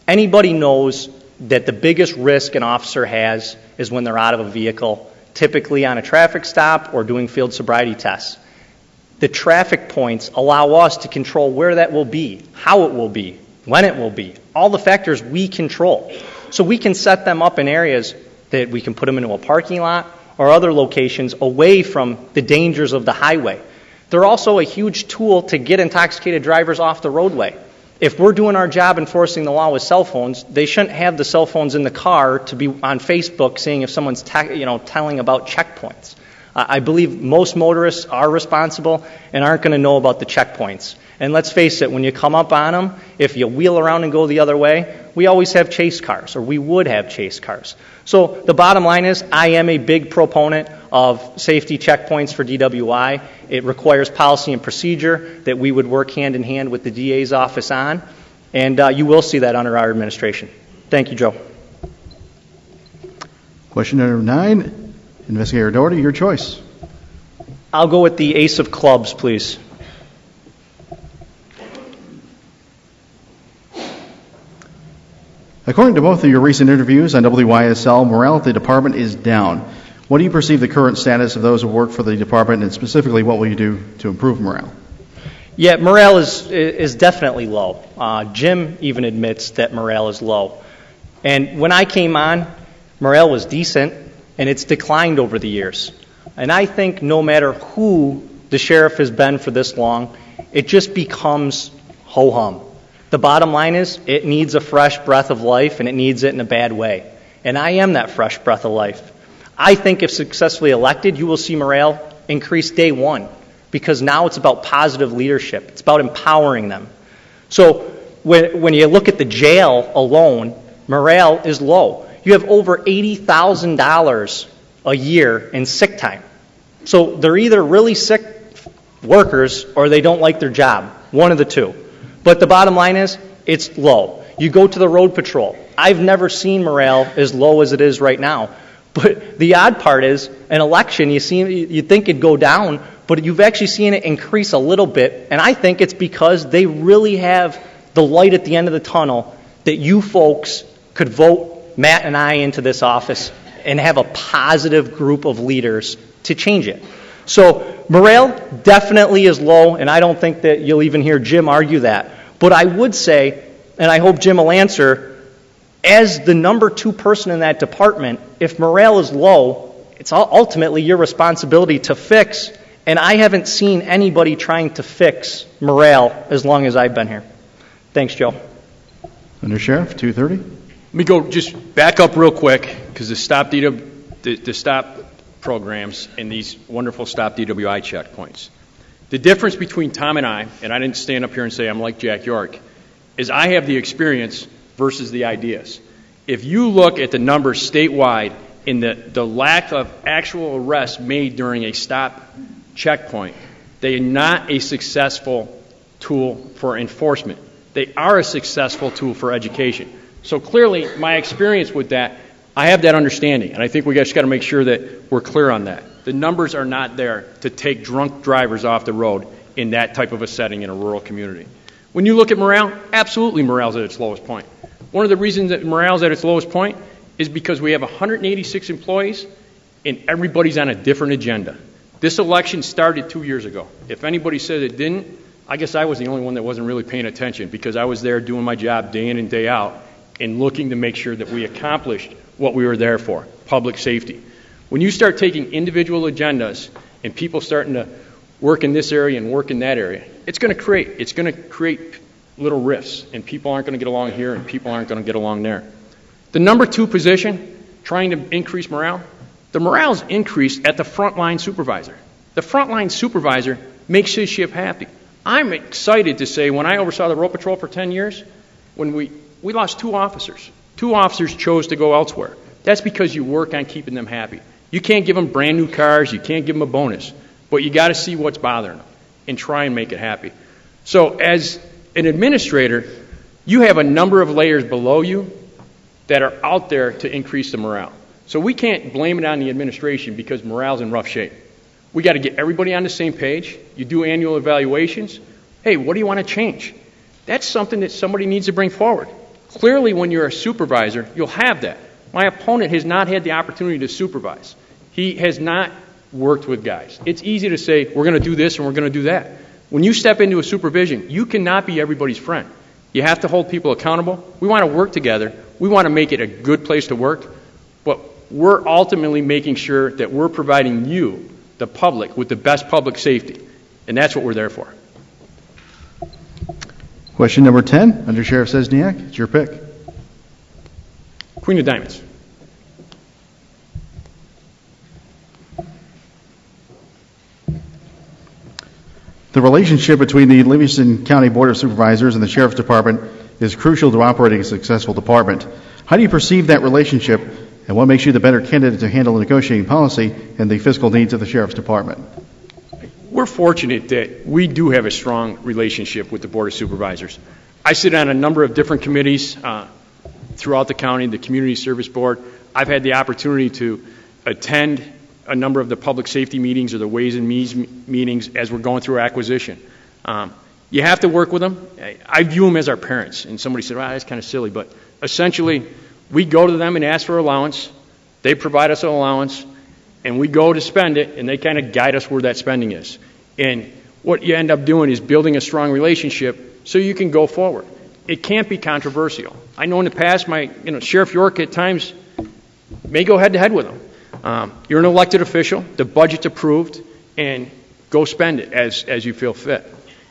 Anybody knows that the biggest risk an officer has is when they're out of a vehicle, typically on a traffic stop or doing field sobriety tests. The traffic points allow us to control where that will be, how it will be, when it will be, all the factors we control. So we can set them up in areas that we can put them into a parking lot or other locations away from the dangers of the highway. They're also a huge tool to get intoxicated drivers off the roadway. If we're doing our job enforcing the law with cell phones, they shouldn't have the cell phones in the car to be on Facebook seeing if someone's telling about checkpoints. I believe most motorists are responsible and aren't going to know about the checkpoints. And let's face it, when you come up on them, if you wheel around and go the other way, we always have chase cars, or we would have chase cars. So the bottom line is, I am a big proponent of safety checkpoints for DWI. It requires policy and procedure that we would work hand in hand with the DA's office on, and you will see that under our administration. Thank you, Joe. Question number 9. Investigator Doherty, your choice. I'll go with the ace of clubs, please. According to both of your recent interviews on WYSL, morale at the department is down. What do you perceive the current status of those who work for the department, and specifically what will you do to improve morale? Yeah, morale is definitely low. Jim even admits that morale is low. And when I came on, morale was decent, and it's declined over the years. And I think no matter who the sheriff has been for this long, it just becomes ho-hum. The bottom line is it needs a fresh breath of life, and it needs it in a bad way. And I am that fresh breath of life. I think if successfully elected, you will see morale increase day one, because now it's about positive leadership. It's about empowering them. So when you look at the jail alone, morale is low. You have over $80,000 a year in sick time. So they're either really sick workers or they don't like their job, one of the two. But the bottom line is, it's low. You go to the road patrol. I've never seen morale as low as it is right now. But the odd part is, an election, you think it'd go down, but you've actually seen it increase a little bit. And I think it's because they really have the light at the end of the tunnel that you folks could vote Matt and I into this office and have a positive group of leaders to change it. So morale definitely is low, and I don't think that you'll even hear Jim argue that. But I would say, and I hope Jim will answer, as the number 2 person in that department, if morale is low, it's ultimately your responsibility to fix, and I haven't seen anybody trying to fix morale as long as I've been here. Thanks, Joe. Under Sheriff, 2:30. Let me go just back up real quick, because the stop programs and these wonderful stop DWI checkpoints. The difference between Tom and I didn't stand up here and say I'm like Jack York, is I have the experience versus the ideas. If you look at the numbers statewide in the lack of actual arrests made during a stop checkpoint, they are not a successful tool for enforcement. They are a successful tool for education. So clearly, my experience with that, I have that understanding, and I think we just got to make sure that we're clear on that. The numbers are not there to take drunk drivers off the road in that type of a setting in a rural community. When you look at morale, absolutely morale's at its lowest point. One of the reasons that morale's at its lowest point is because we have 186 employees, and everybody's on a different agenda. This election started 2 years ago. If anybody said it didn't, I guess I was the only one that wasn't really paying attention because I was there doing my job day in and day out and looking to make sure that we accomplished what we were there for, public safety. When you start taking individual agendas and people starting to work in this area and work in that area, it's going to create little rifts, and people aren't going to get along here and people aren't going to get along there. The number 2 position, trying to increase morale, the morale is increased at the frontline supervisor. The frontline supervisor makes his shift happy. I'm excited to say when I oversaw the road patrol for 10 years, when we lost 2 officers. 2 officers chose to go elsewhere. That's because you work on keeping them happy. You can't give them brand new cars, you can't give them a bonus, but you got to see what's bothering them and try and make it happy. So as an administrator, you have a number of layers below you that are out there to increase the morale. So we can't blame it on the administration because morale's in rough shape. We got to get everybody on the same page. You do annual evaluations. Hey, what do you want to change? That's something that somebody needs to bring forward. Clearly, when you're a supervisor, you'll have that. My opponent has not had the opportunity to supervise. He has not worked with guys. It's easy to say, we're going to do this and we're going to do that. When you step into a supervision, you cannot be everybody's friend. You have to hold people accountable. We want to work together. We want to make it a good place to work. But we're ultimately making sure that we're providing you, the public, with the best public safety. And that's what we're there for. Question number 10, Under Sheriff Sesniak. It's your pick. Queen of Diamonds. The relationship between the Livingston County Board of Supervisors and the Sheriff's Department is crucial to operating a successful department. How do you perceive that relationship, and what makes you the better candidate to handle the negotiating policy and the fiscal needs of the Sheriff's Department? We're fortunate that we do have a strong relationship with the Board of Supervisors. I sit on a number of different committees throughout the county, the Community Service Board. I've had the opportunity to attend a number of the public safety meetings or the Ways and Means meetings as we're going through acquisition. You have to work with them. I view them as our parents. And somebody said, well, that's kind of silly. But essentially, we go to them and ask for allowance. They provide us an allowance. And we go to spend it, and they kind of guide us where that spending is. And what you end up doing is building a strong relationship so you can go forward. It can't be controversial. I know in the past, Sheriff York at times may go head-to-head with them. You're an elected official, the budget's approved, and go spend it as you feel fit.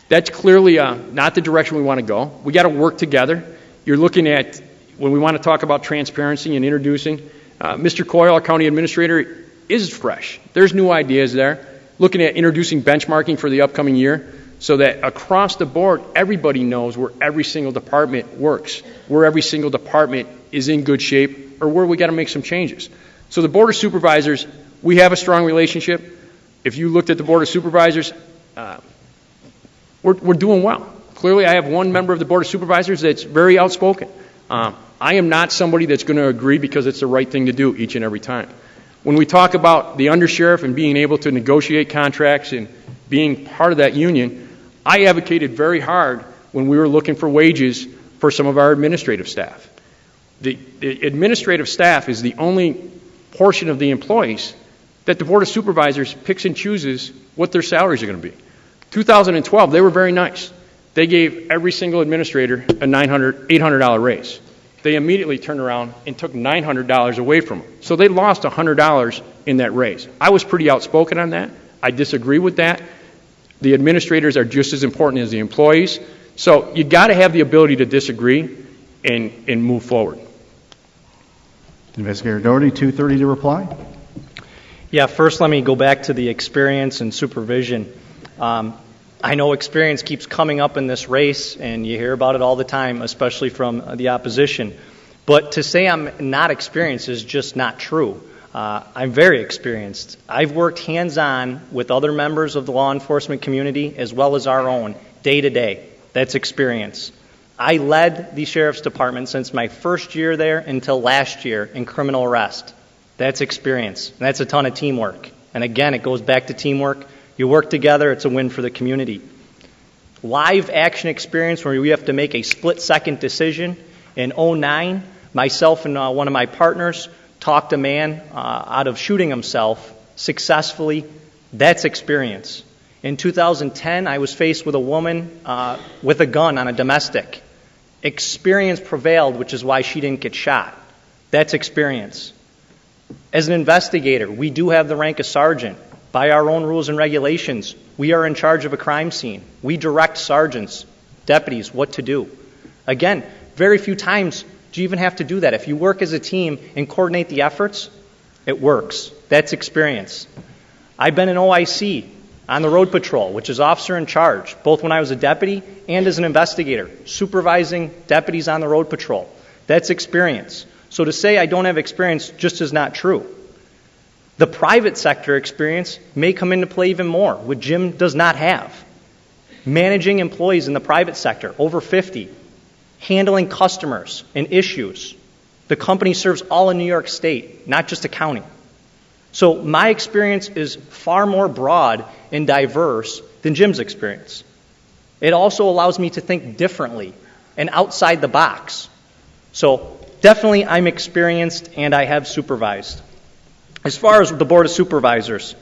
That's clearly not the direction we want to go. We got to work together. You're looking at, when we want to talk about transparency and introducing, Mr. Coyle, our county administrator, is fresh. There's new ideas there. Looking at introducing benchmarking for the upcoming year so that across the board, everybody knows where every single department works, where every single department is in good shape, or where we got to make some changes. So the Board of Supervisors, we have a strong relationship. If you looked at the Board of Supervisors, we're doing well. Clearly, I have one member of the Board of Supervisors that's very outspoken. I am not somebody that's going to agree because it's the right thing to do each and every time. When we talk about the undersheriff and being able to negotiate contracts and being part of that union, I advocated very hard when we were looking for wages for some of our administrative staff. The administrative staff is the only portion of the employees that the Board of Supervisors picks and chooses what their salaries are going to be. 2012, they were very nice. They gave every single administrator a $800 raise. They immediately turned around and took $900 away from them. So they lost $100 in that raise. I was pretty outspoken on that. I disagree with that. The administrators are just as important as the employees. So you got to have the ability to disagree and move forward. Investigator Doherty, 2:30 to reply. Yeah, first let me go back to the experience and supervision. I know experience keeps coming up in this race, and you hear about it all the time, especially from the opposition. But to say I'm not experienced is just not true. I'm very experienced. I've worked hands-on with other members of the law enforcement community as well as our own, day to day. That's experience. I led the Sheriff's Department since my first year there until last year in criminal arrest. That's experience. And that's a ton of teamwork. And again, it goes back to teamwork. You work together, it's a win for the community. Live action experience where we have to make a split-second decision. In 2009, myself and one of my partners talked a man out of shooting himself successfully That's experience. In 2010, I was faced with a woman with a gun on a domestic. Experience prevailed, which is why she didn't get shot. That's experience. As an investigator, we do have the rank of sergeant. By our own rules and regulations, we are in charge of a crime scene. We direct sergeants, deputies, what to do. Again, very few times do you even have to do that. If you work as a team and coordinate the efforts, it works. That's experience. I've been an OIC on the road patrol, which is officer in charge, both when I was a deputy and as an investigator, supervising deputies on the road patrol. That's experience. So to say I don't have experience just is not true. The private sector experience may come into play even more, which Jim does not have. Managing employees in the private sector, over 50, handling customers and issues. The company serves all of New York State, not just a county. So my experience is far more broad and diverse than Jim's experience. It also allows me to think differently and outside the box. So definitely I'm experienced and I have supervised. As far as the Board of Supervisors,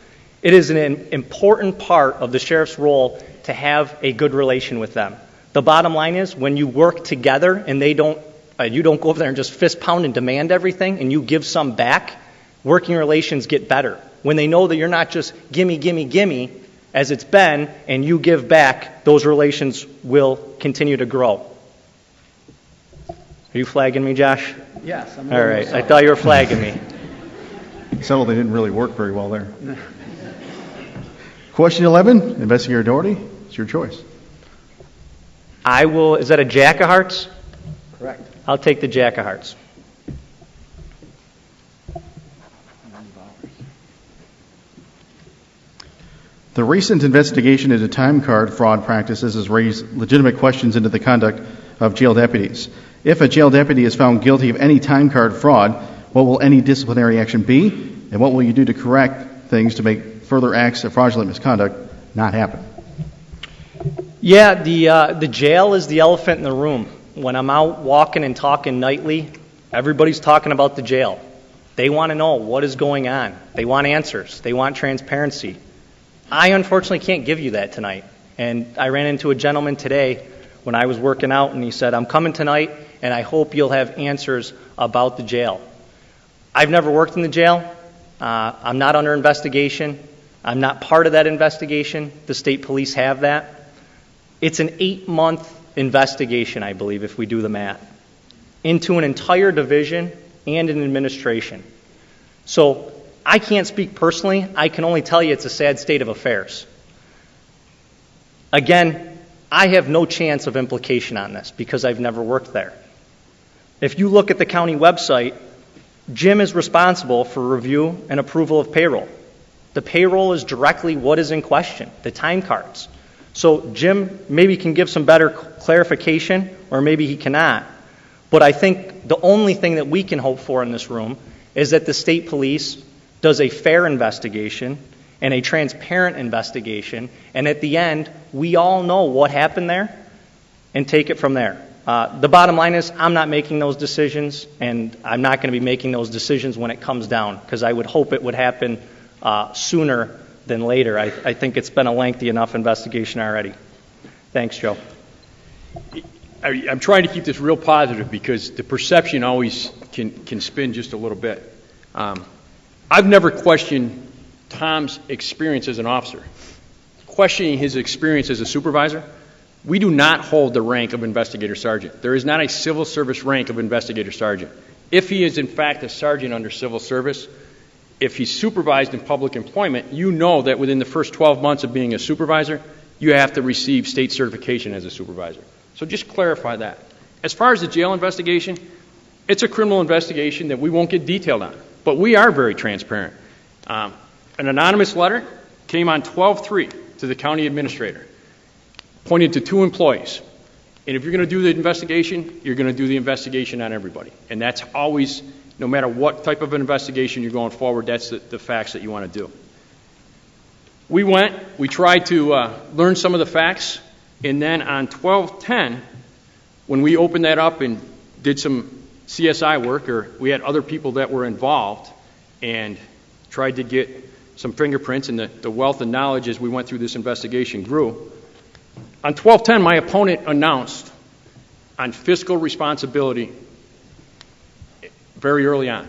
it is an important part of the sheriff's role to have a good relation with them. The bottom line is when you work together and you don't go over there and just fist pound and demand everything and you give some back, working relations get better. When they know that you're not just gimme, gimme, gimme, as it's been, and you give back, those relations will continue to grow. Are you flagging me, Josh? Yes. All right. I thought you were flagging me. Settled they didn't really work very well there. Question 11, Investigator Doherty, it's your choice. Is that a Jack of Hearts? Correct. I'll take the Jack of Hearts. The recent investigation into time card fraud practices has raised legitimate questions into the conduct of jail deputies. If a jail deputy is found guilty of any time card fraud, what will any disciplinary action be, and what will you do to correct things to make further acts of fraudulent misconduct not happen? Yeah, the jail is the elephant in the room. When I'm out walking and talking nightly, everybody's talking about the jail. They want to know what is going on. They want answers. They want transparency. I unfortunately can't give you that tonight. And I ran into a gentleman today when I was working out, and he said, I'm coming tonight, and I hope you'll have answers about the jail. I've never worked in the jail. I'm not under investigation. I'm not part of that investigation. The state police have that. It's an 8-month investigation, I believe, if we do the math, into an entire division and an administration. So I can't speak personally. I can only tell you it's a sad state of affairs. Again, I have no chance of implication on this because I've never worked there. If you look at the county website, Jim is responsible for review and approval of payroll. The payroll is directly what is in question, the time cards. So Jim maybe can give some better clarification, or maybe he cannot. But I think the only thing that we can hope for in this room is that the state police does a fair investigation and a transparent investigation, and at the end, we all know what happened there and take it from there. The bottom line is I'm not making those decisions, and I'm not going to be making those decisions when it comes down, because I would hope it would happen sooner than later. I think it's been a lengthy enough investigation already. Thanks, Joe. I'm trying to keep this real positive because the perception always can spin just a little bit. I've never questioned Tom's experience as an officer. Questioning his experience as a supervisor, we do not hold the rank of investigator sergeant. There is not a civil service rank of investigator sergeant. If he is in fact a sergeant under civil service, if he's supervised in public employment, you know that within the first 12 months of being a supervisor, you have to receive state certification as a supervisor. So just clarify that. As far as the jail investigation, it's a criminal investigation that we won't get detailed on, but we are very transparent. An anonymous letter came on 12/3 to the county administrator, pointed to 2 employees. And if you're going to do the investigation, you're going to do the investigation on everybody. And that's always, no matter what type of investigation you're going forward, that's the facts that you want to do. We tried to learn some of the facts, and then on 12/10, when we opened that up and did some CSI work, or we had other people that were involved and tried to get some fingerprints, and the wealth of knowledge as we went through this investigation grew. On 12/10, my opponent announced on fiscal responsibility very early on.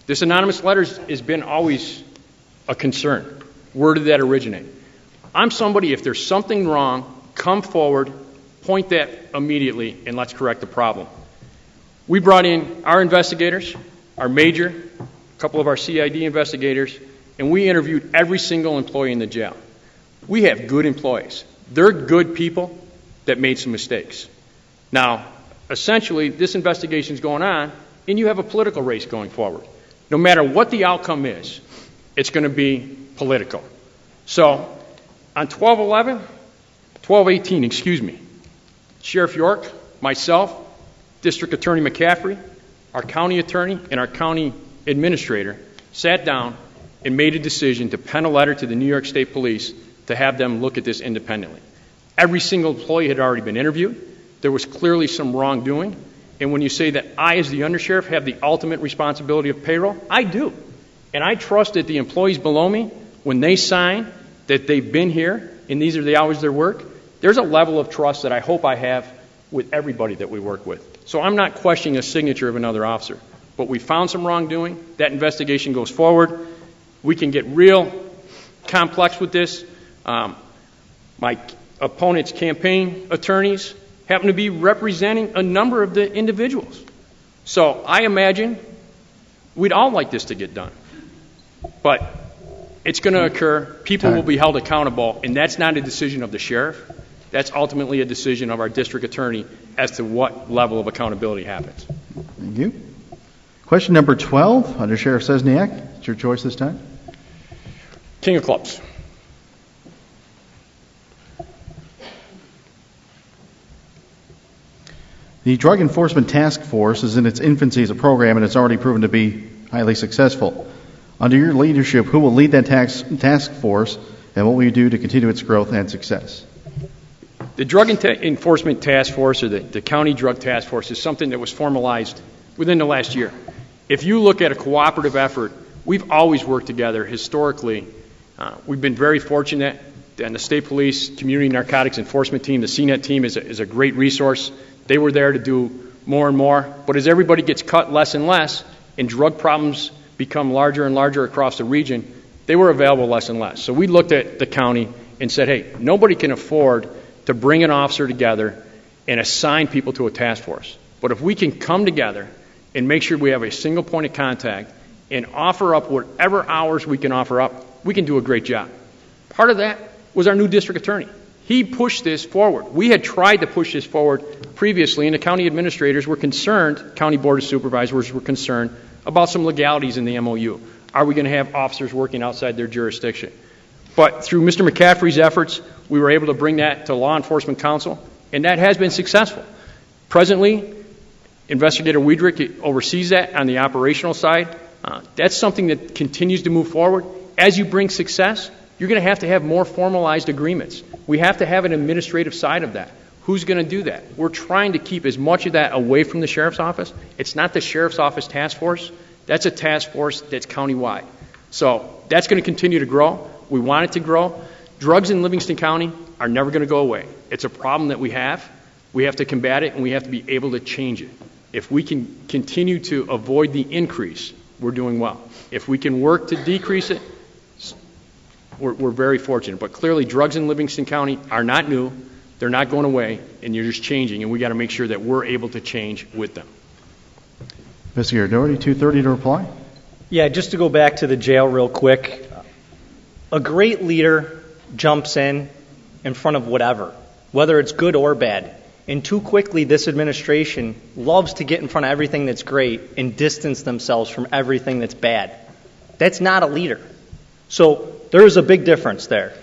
This anonymous letter has been always a concern. Where did that originate? I'm somebody, if there's something wrong, come forward, point that immediately, and let's correct the problem. We brought in our investigators, our major, a couple of our CID investigators, and we interviewed every single employee in the jail. We have good employees. They're good people that made some mistakes. Now, essentially, this investigation is going on, and you have a political race going forward. No matter what the outcome is, it's going to be political. So, on 12/18, Sheriff York, myself, District Attorney McCaffrey, our county attorney, and our county administrator sat down and made a decision to pen a letter to the New York State Police to have them look at this independently. Every single employee had already been interviewed. There was clearly some wrongdoing. And when you say that I, as the undersheriff, have the ultimate responsibility of payroll, I do. And I trust that the employees below me, when they sign that they've been here and these are the hours of their work, there's a level of trust that I hope I have with everybody that we work with. So I'm not questioning a signature of another officer. But we found some wrongdoing. That investigation goes forward. We can get real complex with this. My opponent's campaign attorneys happen to be representing a number of the individuals. So I imagine we'd all like this to get done. But it's going to occur. People will be held accountable, and that's not a decision of the sheriff. That's ultimately a decision of our district attorney as to what level of accountability happens. Thank you. Question number 12, Under Sheriff Sesniak. It's your choice this time. King of Clubs. The Drug Enforcement Task Force is in its infancy as a program, and it's already proven to be highly successful. Under your leadership, who will lead that task force, and what will you do to continue its growth and success? The Drug Enforcement Task Force, or the County Drug Task Force, is something that was formalized within the last year. If you look at a cooperative effort, we've always worked together historically. We've been very fortunate, and the State Police Community Narcotics Enforcement Team, the CNET team, is a great resource. They were there to do more and more. But as everybody gets cut less and less, and drug problems become larger and larger across the region, they were available less and less. So we looked at the county and said, hey, nobody can afford to bring an officer together and assign people to a task force. But if we can come together and make sure we have a single point of contact and offer up whatever hours we can offer up, we can do a great job. Part of that was our new district attorney. He pushed this forward. We had tried to push this forward previously, and the county administrators were concerned, county board of supervisors were concerned about some legalities in the MOU. Are we going to have officers working outside their jurisdiction? But through Mr. McCaffrey's efforts, we were able to bring that to Law Enforcement Council, and that has been successful. Presently, Investigator Wiedrich oversees that on the operational side. That's something that continues to move forward. As you bring success, you're going to have more formalized agreements. We have to have an administrative side of that. Who's going to do that? We're trying to keep as much of that away from the sheriff's office. It's not the sheriff's office task force. That's a task force that's countywide. So that's going to continue to grow. We want it to grow. Drugs in Livingston County are never going to go away. It's a problem that we have. We have to combat it, and we have to be able to change it. If we can continue to avoid the increase, we're doing well. If we can work to decrease it, we're very fortunate. But clearly, drugs in Livingston County are not new. They're not going away, and you're just changing, and we got to make sure that we're able to change with them. Investigator Doherty, 2:30 to reply. Yeah, just to go back to the jail real quick. A great leader jumps in front of whatever, whether it's good or bad. And too quickly, this administration loves to get in front of everything that's great and distance themselves from everything that's bad. That's not a leader. So there is a big difference there.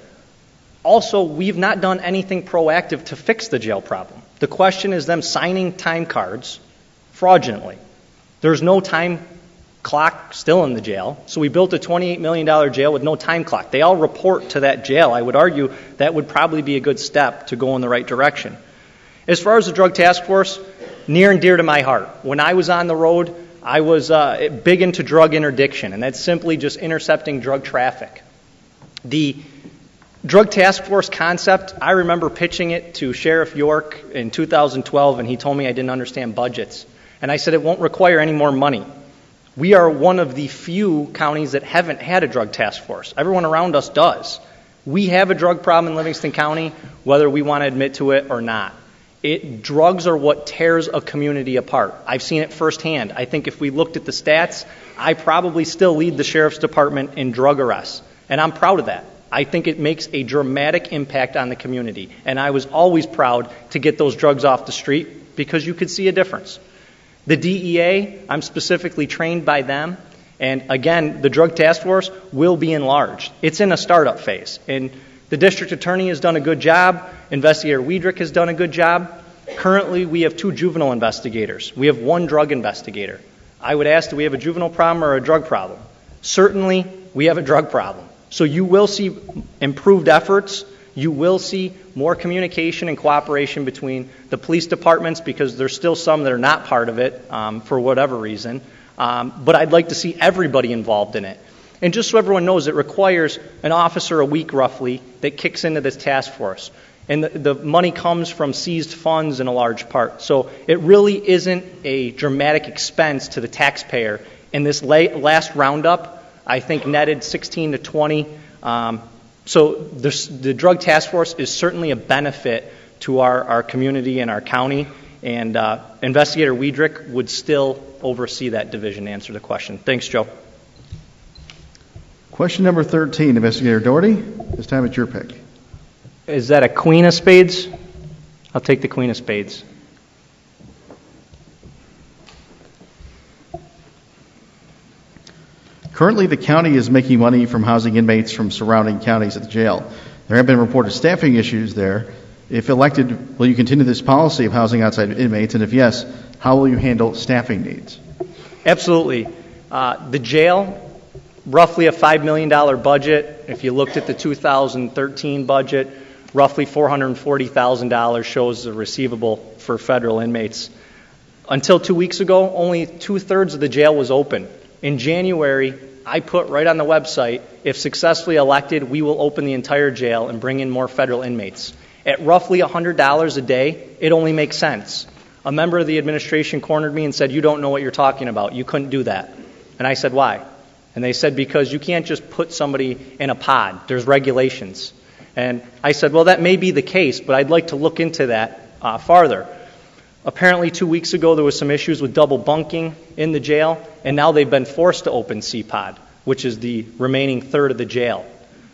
Also, we've not done anything proactive to fix the jail problem. The question is them signing time cards fraudulently. There's no time clock still in the jail, so we built a $28 million jail with no time clock. They all report to that jail. I would argue that would probably be a good step to go in the right direction. As far as the drug task force, near and dear to my heart. When I was on the road, I was big into drug interdiction, and that's simply just intercepting drug traffic. The drug task force concept, I remember pitching it to Sheriff York in 2012, and he told me I didn't understand budgets. And I said it won't require any more money. We are one of the few counties that haven't had a drug task force. Everyone around us does. We have a drug problem in Livingston County, whether we want to admit to it or not. Drugs are what tears a community apart. I've seen it firsthand. I think if we looked at the stats, I probably still lead the Sheriff's Department in drug arrests. And I'm proud of that. I think it makes a dramatic impact on the community. And I was always proud to get those drugs off the street because you could see a difference. The DEA, I'm specifically trained by them. And again, the drug task force will be enlarged. It's in a startup phase. And the district attorney has done a good job. Investigator Wiedrich has done a good job. Currently, we have 2 juvenile investigators. We have 1 drug investigator. I would ask, do we have a juvenile problem or a drug problem? Certainly, we have a drug problem. So you will see improved efforts. You will see more communication and cooperation between the police departments because there's still some that are not part of it for whatever reason. But I'd like to see everybody involved in it. And just so everyone knows, it requires an officer a week roughly that kicks into this task force. And the money comes from seized funds in a large part. So it really isn't a dramatic expense to the taxpayer. And this last roundup, I think, netted 16 to 20. So the drug task force is certainly a benefit to our community and our county. And Investigator Wiedrich would still oversee that division to answer the question. Thanks, Joe. Question number 13, Investigator Doherty. This time it's your pick. Is that a queen of spades? I'll take the queen of spades. Currently, the county is making money from housing inmates from surrounding counties at the jail. There have been reported staffing issues there. If elected, will you continue this policy of housing outside inmates? And if yes, how will you handle staffing needs? Absolutely. The jail, roughly a $5 million budget. If you looked at the 2013 budget, roughly $440,000 shows the receivable for federal inmates. Until 2 weeks ago, only 2/3 of the jail was open. In January, I put right on the website, if successfully elected, we will open the entire jail and bring in more federal inmates. At roughly $100 a day, it only makes sense. A member of the administration cornered me and said, "You don't know what you're talking about. You couldn't do that." And I said, "Why?" And they said, "Because you can't just put somebody in a pod. There's regulations." And I said, "Well, that may be the case, but I'd like to look into that farther." Apparently 2 weeks ago there was some issues with double bunking in the jail, and now they've been forced to open C-Pod, which is the remaining third of the jail.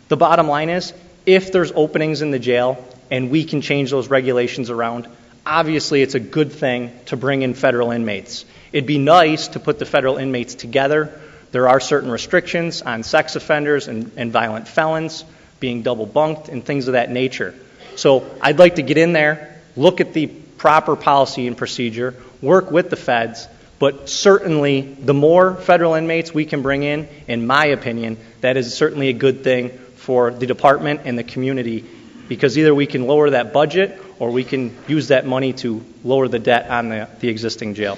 The bottom line is, if there's openings in the jail and we can change those regulations around, obviously it's a good thing to bring in federal inmates. It'd be nice to put the federal inmates together. There are certain restrictions on sex offenders and violent felons being double bunked and things of that nature. So I'd like to get in there, look at the proper policy and procedure, work with the feds, but certainly the more federal inmates we can bring in my opinion, that is certainly a good thing for the department and the community, because either we can lower that budget or we can use that money to lower the debt on the existing jail.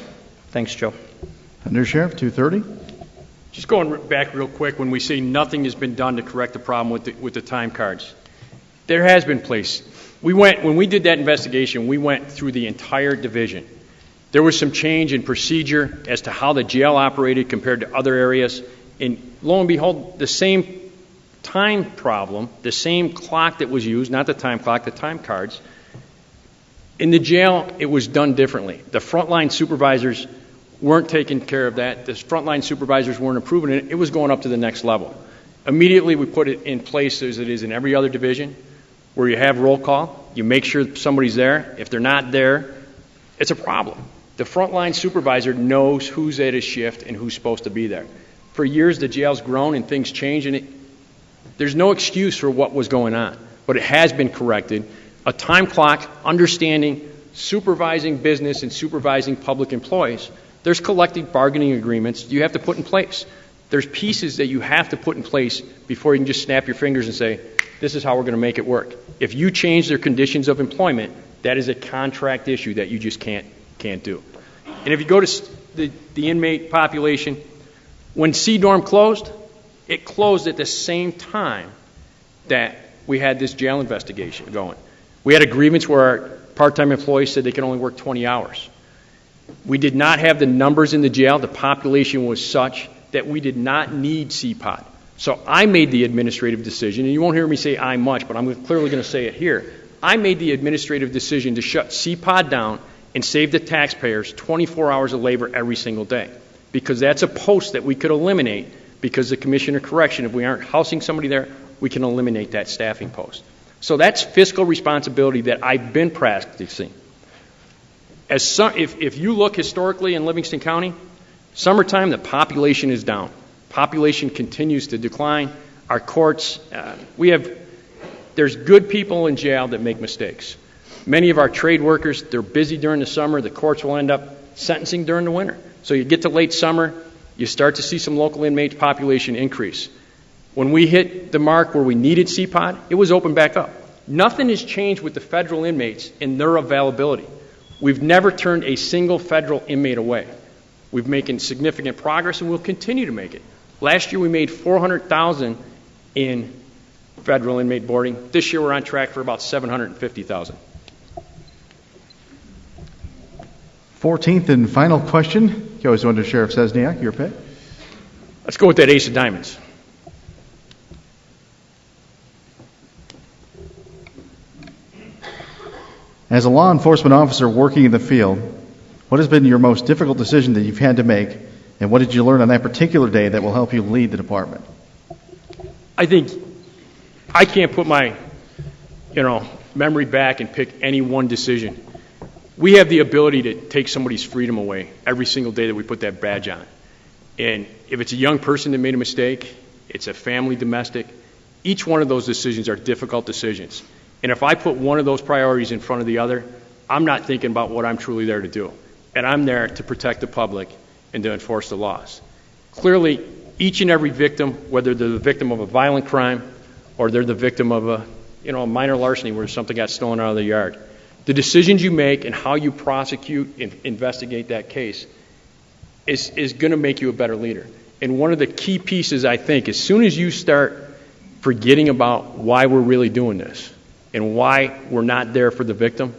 Thanks, Joe. Under Sheriff, 230. Just going back real quick, when we say nothing has been done to correct the problem with the time cards, there has been place. When we did that investigation, we went through the entire division. There was some change in procedure as to how the jail operated compared to other areas. And lo and behold, the same time problem, the same clock that was used, not the time clock, the time cards. In the jail, it was done differently. The frontline supervisors weren't taking care of that. The frontline supervisors weren't approving it. It was going up to the next level. Immediately, we put it in place as it is in every other division, where you have roll call, you make sure somebody's there. If they're not there, it's a problem. The frontline supervisor knows who's at his shift and who's supposed to be there. For years, the jail's grown and things change, and there's no excuse for what was going on, but it has been corrected. A time clock, understanding, supervising business and supervising public employees. There's collective bargaining agreements you have to put in place. There's pieces that you have to put in place before you can just snap your fingers and say, this is how we're going to make it work. If you change their conditions of employment, that is a contract issue that you just can't do. And if you go to the inmate population, when C-Dorm closed, it closed at the same time that we had this jail investigation going. We had a grievance where our part-time employees said they could only work 20 hours. We did not have the numbers in the jail. The population was such that we did not need CPOD. So I made the administrative decision, and you won't hear me say I much, but I'm clearly going to say it here. I made the administrative decision to shut CPOD down and save the taxpayers 24 hours of labor every single day, because that's a post that we could eliminate because the Commissioner of Correction, if we aren't housing somebody there, we can eliminate that staffing post. So that's fiscal responsibility that I've been practicing. If you look historically in Livingston County, summertime, the population is down. Population continues to decline. Our courts, there's good people in jail that make mistakes. Many of our trade workers, they're busy during the summer. The courts will end up sentencing during the winter. So you get to late summer, you start to see some local inmate population increase. When we hit the mark where we needed CPOD, it was opened back up. Nothing has changed with the federal inmates in their availability. We've never turned a single federal inmate away. We've making significant progress, and we'll continue to make it. Last year we made $400,000 in federal inmate boarding. This year we're on track for about $750,000. 14th and final question goes under Sheriff Sesniak. Your pick. Let's go with that ace of diamonds. As a law enforcement officer working in the field, what has been your most difficult decision that you've had to make, and what did you learn on that particular day that will help you lead the department? I think I can't put my, memory back and pick any one decision. We have the ability to take somebody's freedom away every single day that we put that badge on. And if it's a young person that made a mistake, it's a family domestic, each one of those decisions are difficult decisions. And if I put one of those priorities in front of the other, I'm not thinking about what I'm truly there to do. And I'm there to protect the public and to enforce the laws. Clearly, each and every victim, whether they're the victim of a violent crime or they're the victim of a minor larceny where something got stolen out of the yard, the decisions you make and how you prosecute and investigate that case is going to make you a better leader. And one of the key pieces, I think, as soon as you start forgetting about why we're really doing this and why we're not there for the victim,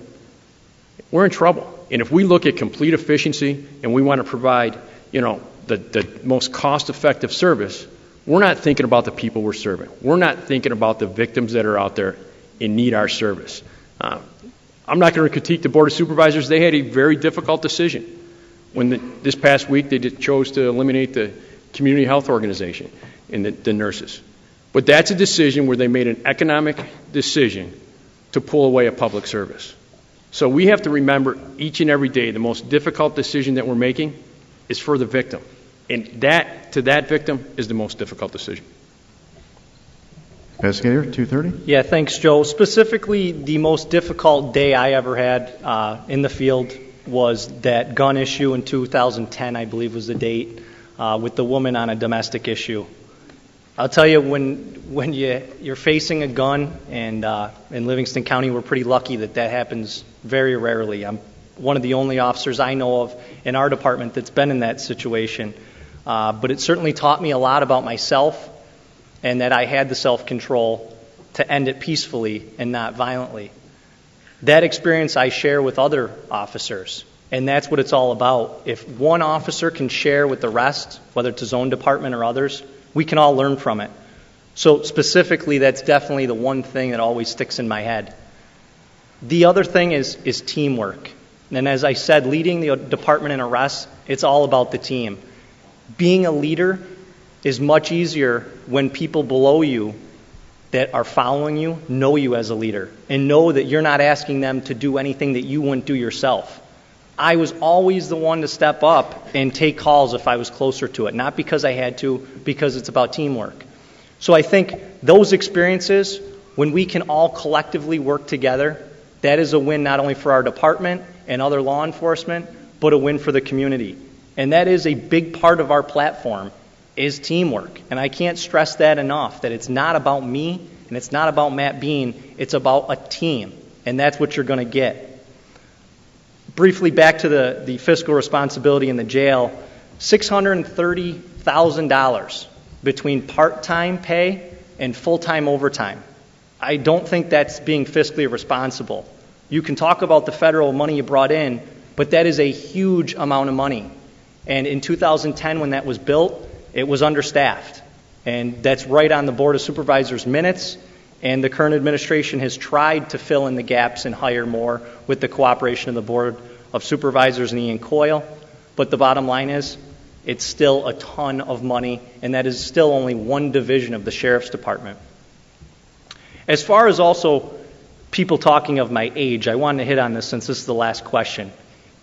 we're in trouble. And if we look at complete efficiency and we want to provide, the most cost-effective service, we're not thinking about the people we're serving. We're not thinking about the victims that are out there and need our service. I'm not going to critique the Board of Supervisors. They had a very difficult decision when this past week they chose to eliminate the community health organization and the nurses. But that's a decision where they made an economic decision to pull away a public service. So we have to remember each and every day the most difficult decision that we're making is for the victim. And that, to that victim, is the most difficult decision. Investigator, 2:30. Yeah, thanks, Joe. Specifically, the most difficult day I ever had in the field was that gun issue in 2010, I believe was the date, with the woman on a domestic issue. I'll tell you, when you're facing a gun, and in Livingston County, we're pretty lucky that happens very rarely. I'm one of the only officers I know of in our department that's been in that situation. But it certainly taught me a lot about myself and that I had the self-control to end it peacefully and not violently. That experience I share with other officers, and that's what it's all about. If one officer can share with the rest, whether it's his own department or others, we can all learn from it. So specifically, that's definitely the one thing that always sticks in my head. The other thing is teamwork. And as I said, leading the department in arrests, it's all about the team. Being a leader is much easier when people below you that are following you know you as a leader and know that you're not asking them to do anything that you wouldn't do yourself. I was always the one to step up and take calls if I was closer to it, not because I had to, because it's about teamwork. So I think those experiences, when we can all collectively work together, that is a win not only for our department and other law enforcement, but a win for the community. And that is a big part of our platform, is teamwork. And I can't stress that enough, that it's not about me and it's not about Matt Bean, it's about a team. And that's what you're going to get. Briefly back to the fiscal responsibility in the jail, $630,000 between part-time pay and full-time overtime I don't think that's being fiscally responsible. You can talk about the federal money you brought in, but that is a huge amount of money. And in 2010, when that was built, it was understaffed. And that's right on the Board of Supervisors minutes. And the current administration has tried to fill in the gaps and hire more with the cooperation of the Board of Supervisors and Ian Coyle. But the bottom line is, it's still a ton of money, and that is still only one division of the Sheriff's Department. As far as also people talking of my age, I wanted to hit on this since this is the last question.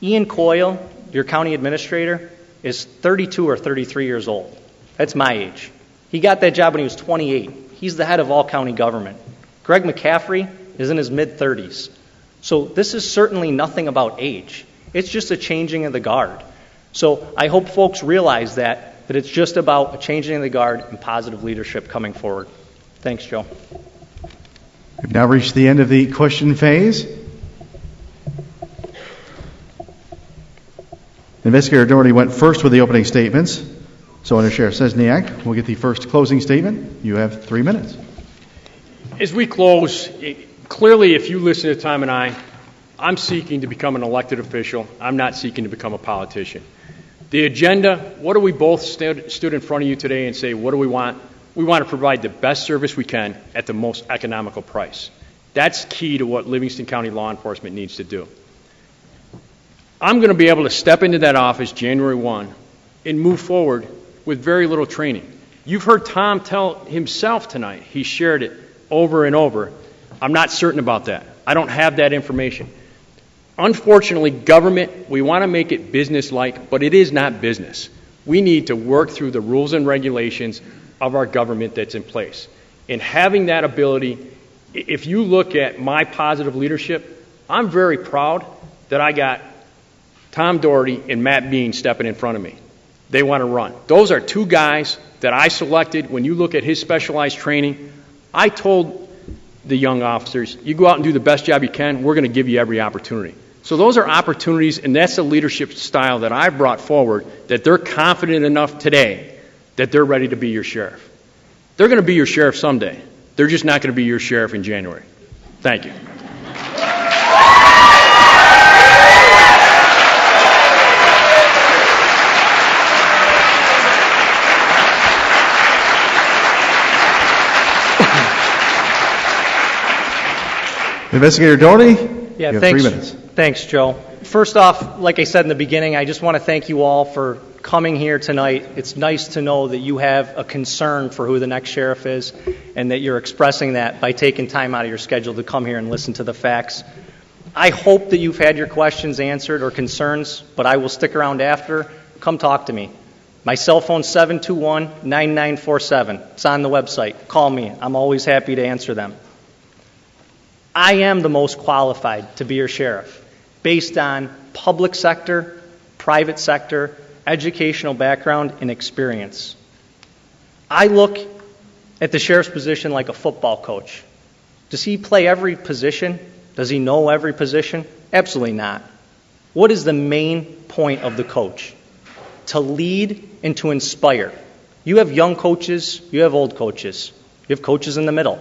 Ian Coyle, your county administrator, is 32 or 33 years old. That's my age. He got that job when he was 28. He's the head of all county government. Greg McCaffrey is in his mid-30s. So this is certainly nothing about age. It's just a changing of the guard. So I hope folks realize that it's just about a changing of the guard and positive leadership coming forward. Thanks, Joe. We've now reached the end of the question phase. Investigator Doherty went first with the opening statements. So Under Sheriff Sesniak will get the first closing statement. You have 3 minutes. As we close, clearly if you listen to Tom and I'm seeking to become an elected official. I'm not seeking to become a politician. The agenda, what do we both stood in front of you today and say, what do we want? We want to provide the best service we can at the most economical price. That's key to what Livingston County law enforcement needs to do. I'm going to be able to step into that office January 1 and move forward with very little training. You've heard Tom tell himself tonight. He shared it over and over. I'm not certain about that. I don't have that information. Unfortunately, government, we want to make it business-like, but it is not business. We need to work through the rules and regulations of our government that's in place. And having that ability, if you look at my positive leadership, I'm very proud that I got Tom Doherty and Matt Bean stepping in front of me. They want to run. Those are two guys that I selected. When you look at his specialized training, I told the young officers, you go out and do the best job you can, we're going to give you every opportunity. So those are opportunities, and that's the leadership style that I brought forward, that they're confident enough today that they're ready to be your sheriff. They're going to be your sheriff someday. They're just not going to be your sheriff in January. Thank you. Investigator Doherty, yeah, you have thanks, 3 minutes. Thanks, Joe. First off, like I said in the beginning, I just want to thank you all for coming here tonight. It's nice to know that you have a concern for who the next sheriff is and that you're expressing that by taking time out of your schedule to come here and listen to the facts. I hope that you've had your questions answered or concerns, but I will stick around after. Come talk to me. My cell phone's 721-9947. It's on the website. Call me. I'm always happy to answer them. I am the most qualified to be your sheriff based on public sector, private sector, educational background, and experience. I look at the sheriff's position like a football coach. Does he play every position? Does he know every position? Absolutely not. What is the main point of the coach? To lead and to inspire. You have young coaches, you have old coaches, you have coaches in the middle.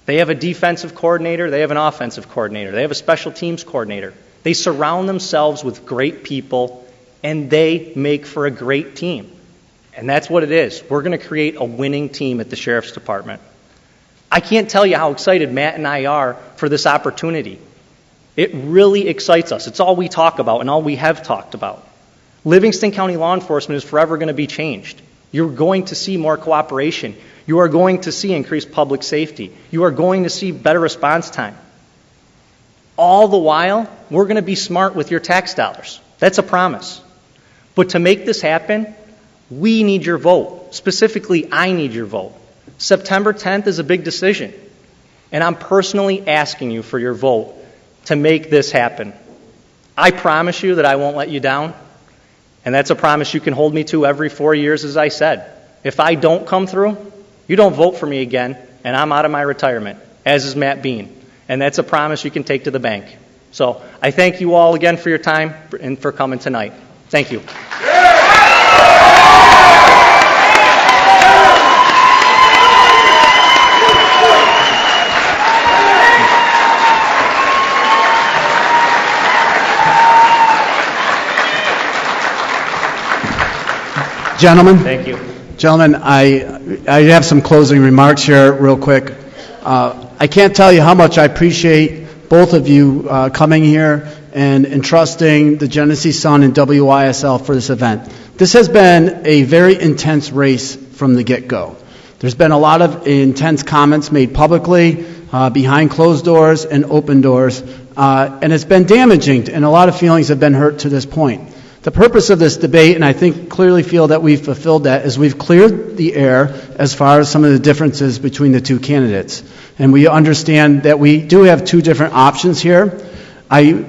They have a defensive coordinator, they have an offensive coordinator, they have a special teams coordinator. They surround themselves with great people, and they make for a great team. And that's what it is. We're going to create a winning team at the Sheriff's Department. I can't tell you how excited Matt and I are for this opportunity. It really excites us. It's all we talk about and all we have talked about. Livingston County law enforcement is forever going to be changed. You're going to see more cooperation. You are going to see increased public safety. You are going to see better response time. All the while, we're going to be smart with your tax dollars. That's a promise. But to make this happen, we need your vote. Specifically, I need your vote. September 10th is a big decision. And I'm personally asking you for your vote to make this happen. I promise you that I won't let you down. And that's a promise you can hold me to every 4 years, as I said. If I don't come through, you don't vote for me again, and I'm out of my retirement, as is Matt Bean. And that's a promise you can take to the bank. So I thank you all again for your time and for coming tonight. Thank you. Gentlemen, Thank you. Gentlemen, I have some closing remarks here real quick. I can't tell you how much I appreciate both of you coming here and entrusting the Genesee Sun and WYSL for this event. This has been a very intense race from the get-go. There's been a lot of intense comments made publicly, behind closed doors and open doors, and it's been damaging, and a lot of feelings have been hurt to this point. The purpose of this debate, and I think clearly feel that we've fulfilled that, is we've cleared the air as far as some of the differences between the two candidates. And we understand that we do have two different options here. I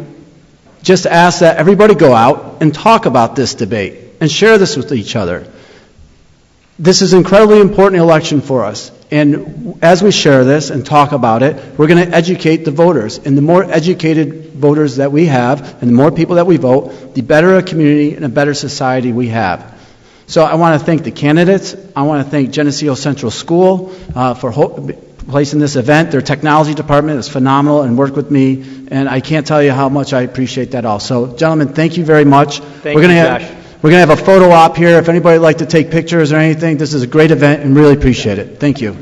just ask that everybody go out and talk about this debate and share this with each other. This is an incredibly important election for us. And as we share this and talk about it, we're going to educate the voters. And the more educated voters that we have and the more people that we vote, the better a community and a better society we have. So I want to thank the candidates. I want to thank Geneseo Central School for placing this event. Their technology department is phenomenal and worked with me. And I can't tell you how much I appreciate that all. So, gentlemen, thank you very much. Thank you, Josh. We're going to have a photo op here. If anybody would like to take pictures or anything, this is a great event and really appreciate it. Thank you.